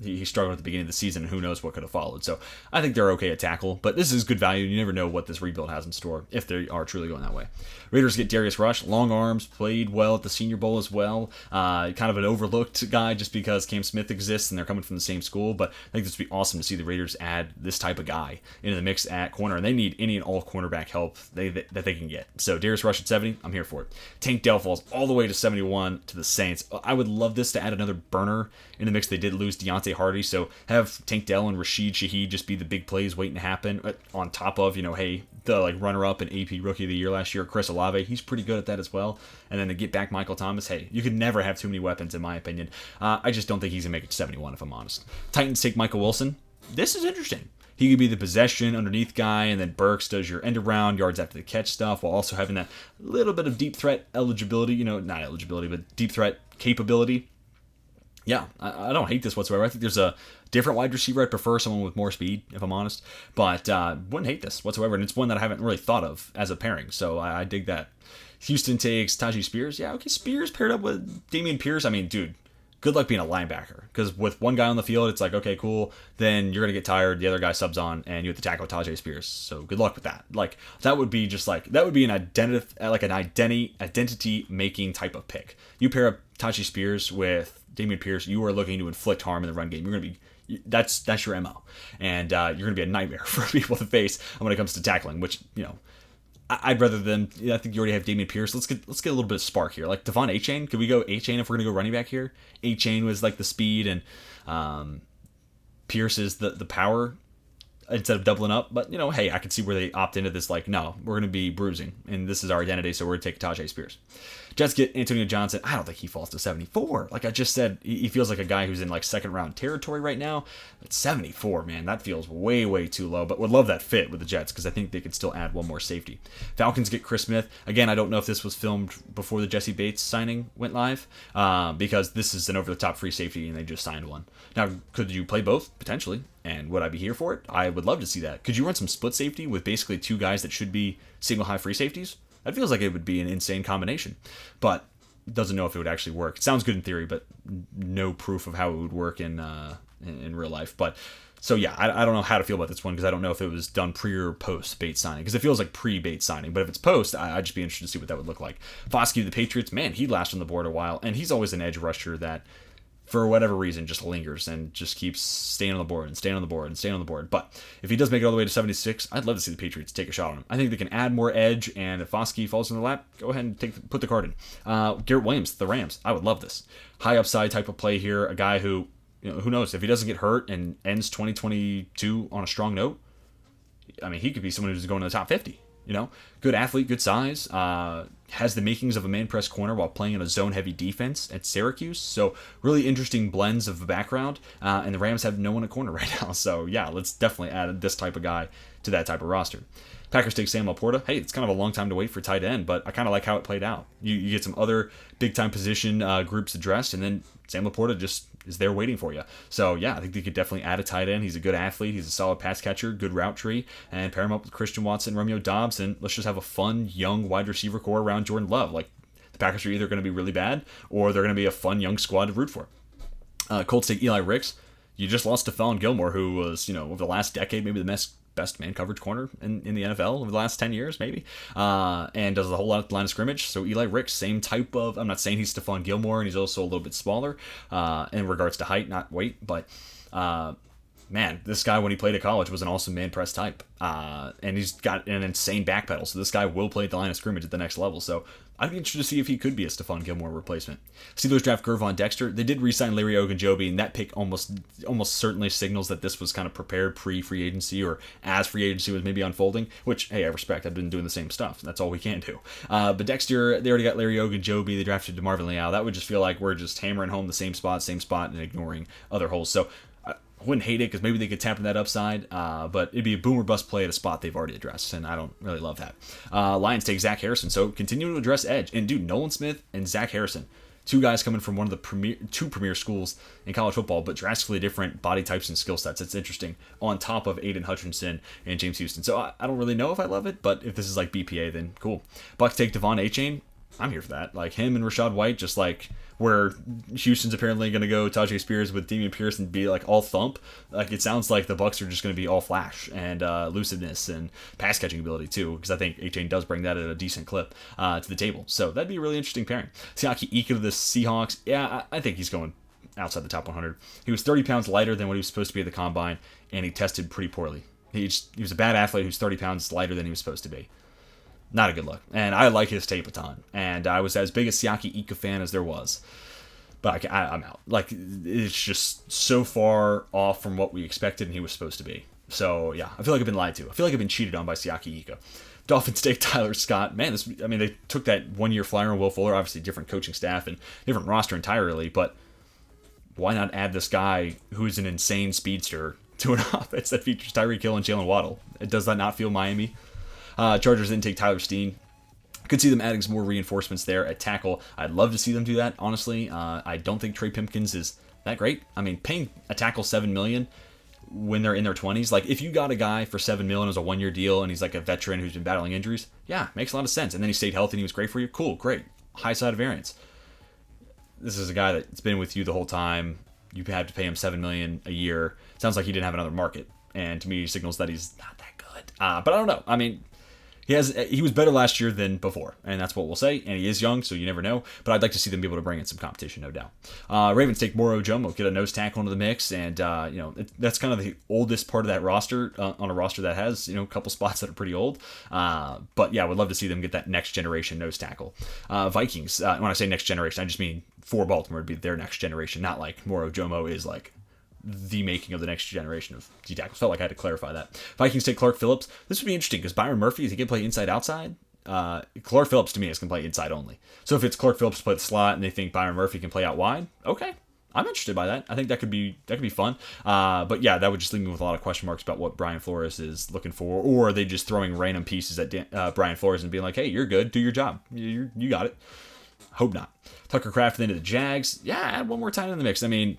he struggled at the beginning of the season, and who knows what could have followed. So I think they're okay at tackle, but this is good value. You never know what this rebuild has in store if they are truly going that way. Raiders get Darius Rush, long arms, played well at the Senior Bowl as well. Kind of an overlooked guy just because Cam Smith exists and they're coming from the same school, but I think this would be awesome to see the Raiders add this type of guy into the mix at corner, and they need any and all cornerback help that they can get. So Darius Rush at 70, I'm here for it. Tank Dell falls all the way to 71 to the Saints. I would love this to add another burner in the mix. They did lose Deontay Hardy, so have Tank Dell and Rashid Shaheed just be the big plays waiting to happen on top of, the like runner-up and AP Rookie of the Year last year, Chris Olave. He's pretty good at that as well. And then to get back Michael Thomas, hey, you could never have too many weapons in my opinion. I just don't think he's going to make it to 71 if I'm honest. Titans take Michael Wilson. This is interesting. He could be the possession underneath guy, and then Burks does your end around, yards after the catch stuff, while also having that little bit of deep threat eligibility, not eligibility, but deep threat capability. Yeah, I don't hate this whatsoever. I think there's a different wide receiver. I'd prefer someone with more speed, if I'm honest. But wouldn't hate this whatsoever. And it's one that I haven't really thought of as a pairing. So I dig that. Houston takes Tajee Spears. Yeah, okay, Spears paired up with Dameon Pierce. I mean, dude, good luck being a linebacker. Because with one guy on the field, it's like, okay, cool. Then you're going to get tired. The other guy subs on, and you have to tackle Tajee Spears. So good luck with that. Like, that would be just like, that would be an identity-making type of pick. You pair up Tajee Spears with Dameon Pierce, you are looking to inflict harm in the run game. You're going to be, that's your MO. And you're going to be a nightmare for people to face when it comes to tackling, which, I'd rather than, I think you already have Dameon Pierce. Let's get a little bit of spark here. Like Devon A-Chain, could we go A-Chain if we're going to go running back here? A-Chain was like the speed, and Pierce is the power instead of doubling up. But, hey, I can see where they opt into this, like, no, we're going to be bruising, and this is our identity, so we're going to take Tajee Spears. Jets get Antonio Johnson. I don't think he falls to 74. Like I just said, he feels like a guy who's in like second round territory right now. But 74, man, that feels way, way too low. But would love that fit with the Jets because I think they could still add one more safety. Falcons get Chris Smith. Again, I don't know if this was filmed before the Jesse Bates signing went live because this is an over-the-top free safety and they just signed one. Now, could you play both? Potentially. And would I be here for it? I would love to see that. Could you run some split safety with basically two guys that should be single high free safeties? That feels like it would be an insane combination, but doesn't know if it would actually work. It sounds good in theory, but no proof of how it would work in real life. But so yeah, I don't know how to feel about this one because I don't know if it was done pre or post Bates signing because it feels like pre-Bates signing. But if it's post, I'd just be interested to see what that would look like. Foskey to the Patriots, man, he lasted on the board a while, and he's always an edge rusher that for whatever reason, just lingers and just keeps staying on the board and staying on the board and staying on the board. But if he does make it all the way to 76, I'd love to see the Patriots take a shot on him. I think they can add more edge, and if Foskey falls in the lap, go ahead and put the card in. Garrett Williams, the Rams. I would love this. High upside type of play here. A guy who, who knows, if he doesn't get hurt and ends 2022 on a strong note, I mean, he could be someone who's going to the top 50. Good athlete, good size, has the makings of a man press corner while playing in a zone heavy defense at Syracuse. So really interesting blends of background, and the Rams have no one at corner right now. So yeah, let's definitely add this type of guy to that type of roster. Packers take Sam Laporta. Hey, it's kind of a long time to wait for tight end, but I kind of like how it played out. You get some other big-time position groups addressed, and then Sam Laporta just is there waiting for you. So, yeah, I think they could definitely add a tight end. He's a good athlete. He's a solid pass catcher, good route tree, and pair him up with Christian Watson, Romeo Doubs, and let's just have a fun, young wide receiver core around Jordan Love. Like, the Packers are either going to be really bad, or they're going to be a fun, young squad to root for. Colts take Eli Ricks. You just lost to Stephon Gilmore, who was, over the last decade, maybe the best man coverage corner in the NFL over the last 10 years, maybe, and does a whole lot of line of scrimmage. So Eli Ricks, same type of, I'm not saying he's Stephon Gilmore, and he's also a little bit smaller in regards to height, not weight, but man, this guy, when he played at college, was an awesome man press type, and he's got an insane back pedal, so this guy will play at the line of scrimmage at the next level. So I'd be interested to see if he could be a Stephon Gilmore replacement. Steelers draft Gervon Dexter. They did re-sign Larry Ogunjobi, and that pick almost certainly signals that this was kind of prepared pre-free agency, or as free agency was maybe unfolding, which, hey, I respect. I've been doing the same stuff. That's all we can do. But Dexter, they already got Larry Ogunjobi. They drafted DeMarvin Leal. That would just feel like we're just hammering home the same spot, and ignoring other holes. So I wouldn't hate it, because maybe they could tap in that upside, but it'd be a boom or bust play at a spot they've already addressed, and I don't really love that. Lions take Zach Harrison, so continue to address edge. And dude, Nolan Smith and Zach Harrison, two guys coming from one of the two premier schools in college football, but drastically different body types and skill sets. It's interesting, on top of Aiden Hutchinson and James Houston. So I don't really know if I love it, but if this is like BPA, then cool. Bucks take Devon Achane. I'm here for that. Like him and Rachaad White, just like where Houston's apparently going to go Tajay Spears with Dameon Pierce and be like all thump. Like it sounds like the Bucks are just going to be all flash and lucidness and pass catching ability too, because I think Achane does bring that at a decent clip to the table. So that'd be a really interesting pairing. Siaki Ika to the Seahawks. Yeah, I think he's going outside the top 100. He was 30 pounds lighter than what he was supposed to be at the combine, and he tested pretty poorly. He was a bad athlete who's 30 pounds lighter than he was supposed to be. Not a good look. And I like his tape a ton. And I was as big a Siaki Ika fan as there was. But I'm out. Like, it's just so far off from what we expected and he was supposed to be. So, yeah, I feel like I've been lied to. I feel like I've been cheated on by Siaki Ika. Dolphins take Tyler Scott. Man, they took that one-year flyer on Will Fuller. Obviously, different coaching staff and different roster entirely. But why not add this guy who's an insane speedster to an offense that features Tyreek Hill and Jalen Waddle? Does that not feel Miami? Chargers didn't take Tyler Steen. Could see them adding some more reinforcements there at tackle. I'd love to see them do that, honestly. I don't think Trey Pipkins is that great. I mean, paying a tackle $7 million when they're in their 20s, like if you got a guy for $7 million as a one-year deal and he's like a veteran who's been battling injuries, yeah, makes a lot of sense. And then he stayed healthy and he was great for you. Cool, great. High side of variance. This is a guy that's been with you the whole time. You had to pay him $7 million a year. Sounds like he didn't have another market, and to me, signals that he's not that good. But I don't know. I mean, he was better last year than before, and that's what we'll say. And he is young, so you never know. But I'd like to see them be able to bring in some competition, no doubt. Ravens take Moro Jomo, get a nose tackle into the mix, and that's kind of the oldest part of that roster on a roster that has a couple spots that are pretty old. But yeah, I would love to see them get that next generation nose tackle. Vikings. When I say next generation, I just mean for Baltimore to be their next generation, not like Moro Jomo is like the making of the next generation of D-tackles. Felt like I had to clarify that. Vikings take Clark Phillips. This would be interesting because Byron Murphy, is he going to play inside-outside? Clark Phillips, to me, is going to play inside only. So if it's Clark Phillips to play the slot and they think Byron Murphy can play out wide, okay. I'm interested by that. I think that could be fun. But yeah, that would just leave me with a lot of question marks about what Brian Flores is looking for. Or are they just throwing random pieces at Brian Flores and being like, hey, you're good. Do your job. You got it. Hope not. Tucker Kraft then to the Jags. Yeah, add one more time in the mix. I mean,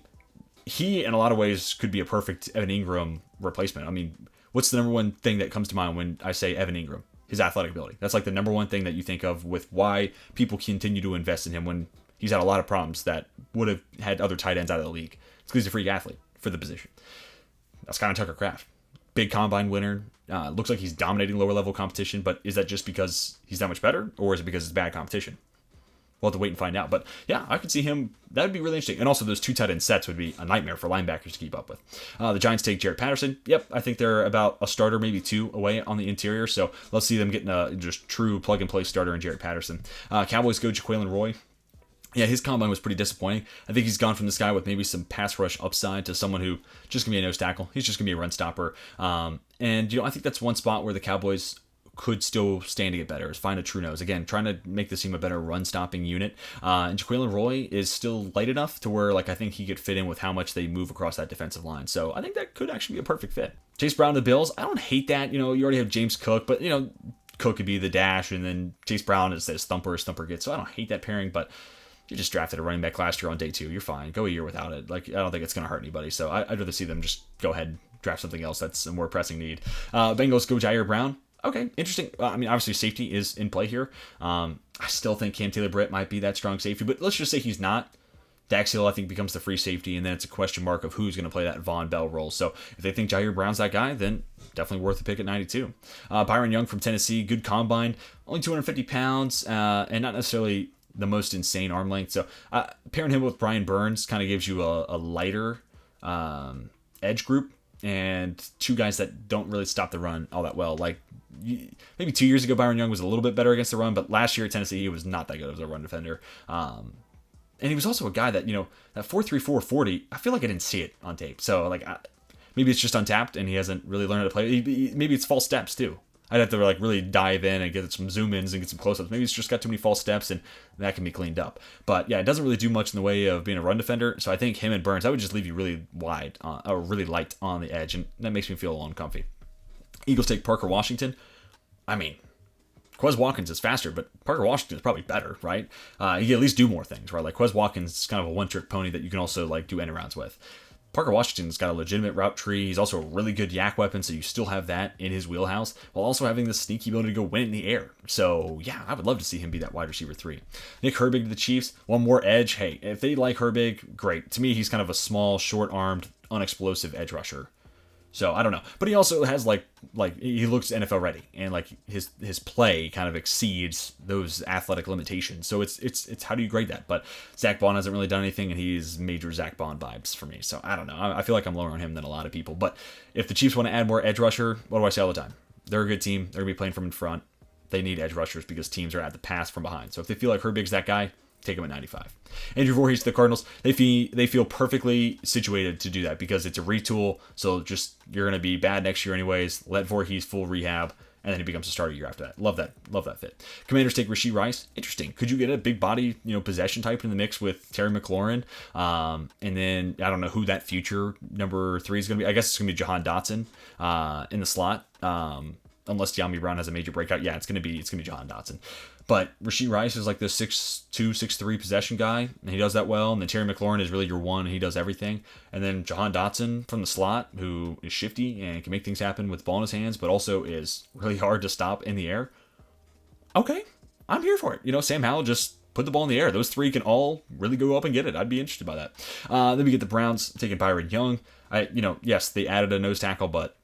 he, in a lot of ways, could be a perfect Evan Ingram replacement. I mean, what's the number one thing that comes to mind when I say Evan Ingram? His athletic ability. That's like the number one thing that you think of with why people continue to invest in him when he's had a lot of problems that would have had other tight ends out of the league. It's because he's a freak athlete for the position. That's kind of Tucker Kraft. Big combine winner. Looks like he's dominating lower level competition, but is that just because he's that much better, or is it because it's bad competition? we'll have to wait and find out. But yeah, I could see him. That would be really interesting. And also, those 2 tight end sets would be a nightmare for linebackers to keep up with. The Giants take Jaret Patterson. Yep, I think they're about a starter, maybe 2 away on the interior. So let's see them getting a just true plug-and-play starter in Jaret Patterson. Cowboys go Jaquelin Roy. Yeah, his combine was pretty disappointing. I think he's gone from this guy with maybe some pass rush upside to someone who just going to be a nose tackle. He's just going to be a run stopper. And, I think that's one spot where the Cowboys could still stand to get better, is find a true nose. Again, trying to make this team a better run-stopping unit. And Jaquelin Roy is still light enough to where, I think he could fit in with how much they move across that defensive line. So I think that could actually be a perfect fit. Chase Brown to the Bills, I don't hate that. You already have James Cook, but, Cook could be the dash, and then Chase Brown is as thumper as thumper gets. So I don't hate that pairing, but you just drafted a running back last year on day 2. You're fine. Go a year without it. I don't think it's going to hurt anybody. So I'd rather see them just go ahead and draft something else that's a more pressing need. Bengals go Jair Brown. Okay, interesting. Obviously safety is in play here. I still think Cam Taylor-Britt might be that strong safety, but let's just say he's not. Dax Hill, I think, becomes the free safety, and then it's a question mark of who's going to play that Von Bell role. So if they think Jair Brown's that guy, then definitely worth a pick at 92. Byron Young from Tennessee, good combine, only 250 pounds, and not necessarily the most insane arm length. So pairing him with Brian Burns kind of gives you a lighter edge group, and 2 guys that don't really stop the run all that well. Maybe 2 years ago, Byron Young was a little bit better against the run, but last year at Tennessee, he was not that good as a run defender. And he was also a guy that, that 4.34 40, I feel like I didn't see it on tape. So, maybe it's just untapped and he hasn't really learned how to play. Maybe it's false steps, too. I'd have to, really dive in and get some zoom-ins and get some close-ups. Maybe it's just got too many false steps and that can be cleaned up. But, yeah, it doesn't really do much in the way of being a run defender. So I think him and Burns, I would just leave you really wide or really light on the edge, and that makes me feel a little uncomfy. Eagles take Parker Washington. Quez Watkins is faster, but Parker Washington is probably better, right? You can at least do more things, right? Quez Watkins is kind of a one-trick pony that you can also do end rounds with. Parker Washington's got a legitimate route tree. He's also a really good yak weapon, so you still have that in his wheelhouse, while also having this sneaky ability to go win it in the air. So, yeah, I would love to see him be that wide receiver 3. Nick Herbig to the Chiefs. One more edge. Hey, if they like Herbig, great. To me, he's kind of a small, short-armed, unexplosive edge rusher. So I don't know, but he also has he looks NFL ready, and his play kind of exceeds those athletic limitations. So it's how do you grade that? But Zach Bond hasn't really done anything, and he's major Zach Bond vibes for me. So I don't know. I feel like I'm lower on him than a lot of people. But if the Chiefs want to add more edge rusher, what do I say all the time? They're a good team. They're gonna be playing from in front. They need edge rushers because teams are at the pass from behind. So if they feel like Herbig's that guy, take him at 95. Andrew Voorhees to the Cardinals. They feel perfectly situated to do that because it's a retool. So just you're going to be bad next year anyways. Let Voorhees full rehab, and then he becomes a starter year after that. Love that fit. Commanders take Rashee Rice. Interesting. Could you get a big body possession type in the mix with Terry McLaurin? And then I don't know who that future number 3 is going to be. I guess it's going to be Jahan Dotson in the slot. Unless De'Ami Brown has a major breakout. Yeah, it's going to be Jahan Dotson. But Rashee Rice is this 6'2", 6'3" possession guy, and he does that well. And then Terry McLaurin is really your one, and he does everything. And then Jahan Dotson from the slot, who is shifty and can make things happen with the ball in his hands, but also is really hard to stop in the air. Okay, I'm here for it. Sam Howell just put the ball in the air. Those 3 can all really go up and get it. I'd be interested by that. Then we get the Browns taking Byron Young. Yes, they added a nose tackle, but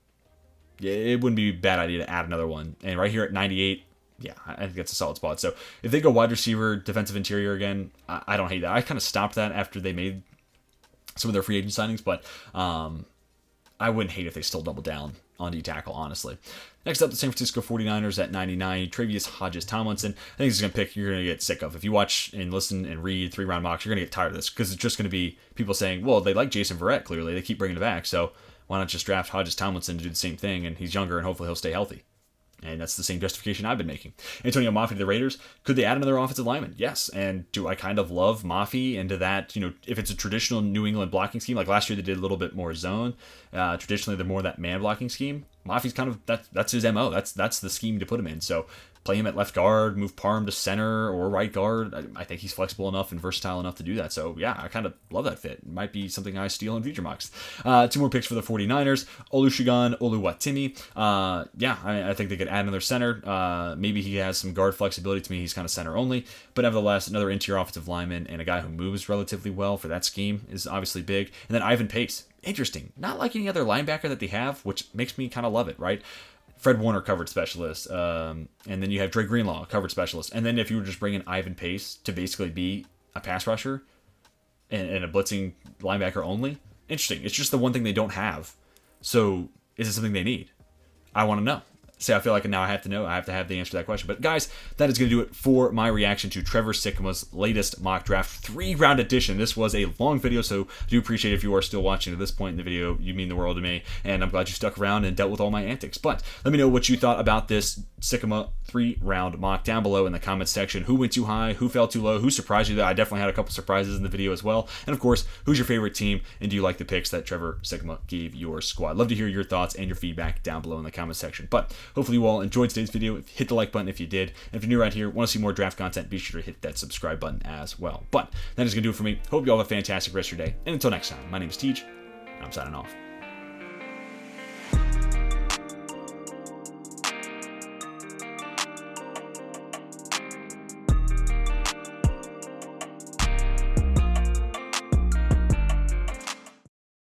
it wouldn't be a bad idea to add another one. And right here at 98, yeah, I think that's a solid spot. So if they go wide receiver, defensive interior again, I don't hate that. I kind of stopped that after they made some of their free agent signings, but I wouldn't hate if they still double down on D-tackle, honestly. Next up, the San Francisco 49ers at 99, Travius Hodges-Tomlinson. I think this is going to pick you're going to get sick of. If you watch and listen and read 3-round mocks, you're going to get tired of this because it's just going to be people saying, well, they like Jason Verrett, clearly. They keep bringing it back, so why not just draft Hodges-Tomlinson to do the same thing, and he's younger, and hopefully he'll stay healthy. And that's the same justification I've been making. Antonio Mafi to the Raiders. Could they add another offensive lineman? Yes. And do I kind of love Mafi into that, if it's a traditional New England blocking scheme, like last year they did a little bit more zone. Traditionally, they're more that man blocking scheme. Mafi's kind of, that's his MO. That's the scheme to put him in. So play him at left guard, move Parham to center or right guard. I think he's flexible enough and versatile enough to do that. So, yeah, I kind of love that fit. It might be something I steal in future mocks. 2 more picks for the 49ers. Olusegun Oluwatimi. I think they could add another center. Maybe he has some guard flexibility. To me, he's kind of center only. But nevertheless, another interior offensive lineman and a guy who moves relatively well for that scheme is obviously big. And then Ivan Pace. Interesting. Not like any other linebacker that they have, which makes me kind of love it, right? Fred Warner, coverage specialist. And then you have Dre Greenlaw, coverage specialist. And then if you were just bringing Ivan Pace to basically be a pass rusher and a blitzing linebacker only, interesting. It's just the one thing they don't have. So is it something they need? I want to know. See, I feel like now I have to know. I have to have the answer to that question. But guys, that is going to do it for my reaction to Trevor Sikkema's latest mock draft 3-round edition. This was a long video, so I do appreciate if you are still watching to this point in the video. You mean the world to me, and I'm glad you stuck around and dealt with all my antics. But let me know what you thought about this Sikkema 3-round mock down below in the comments section. Who went too high? Who fell too low? Who surprised you? I definitely had a couple surprises in the video as well. And of course, who's your favorite team? And do you like the picks that Trevor Sikkema gave your squad? Love to hear your thoughts and your feedback down below in the comments section. But hopefully you all enjoyed today's video. Hit the like button if you did. And if you're new around here, want to see more draft content, be sure to hit that subscribe button as well. But that is going to do it for me. Hope you all have a fantastic rest of your day. And until next time, my name is Teej, and I'm signing off.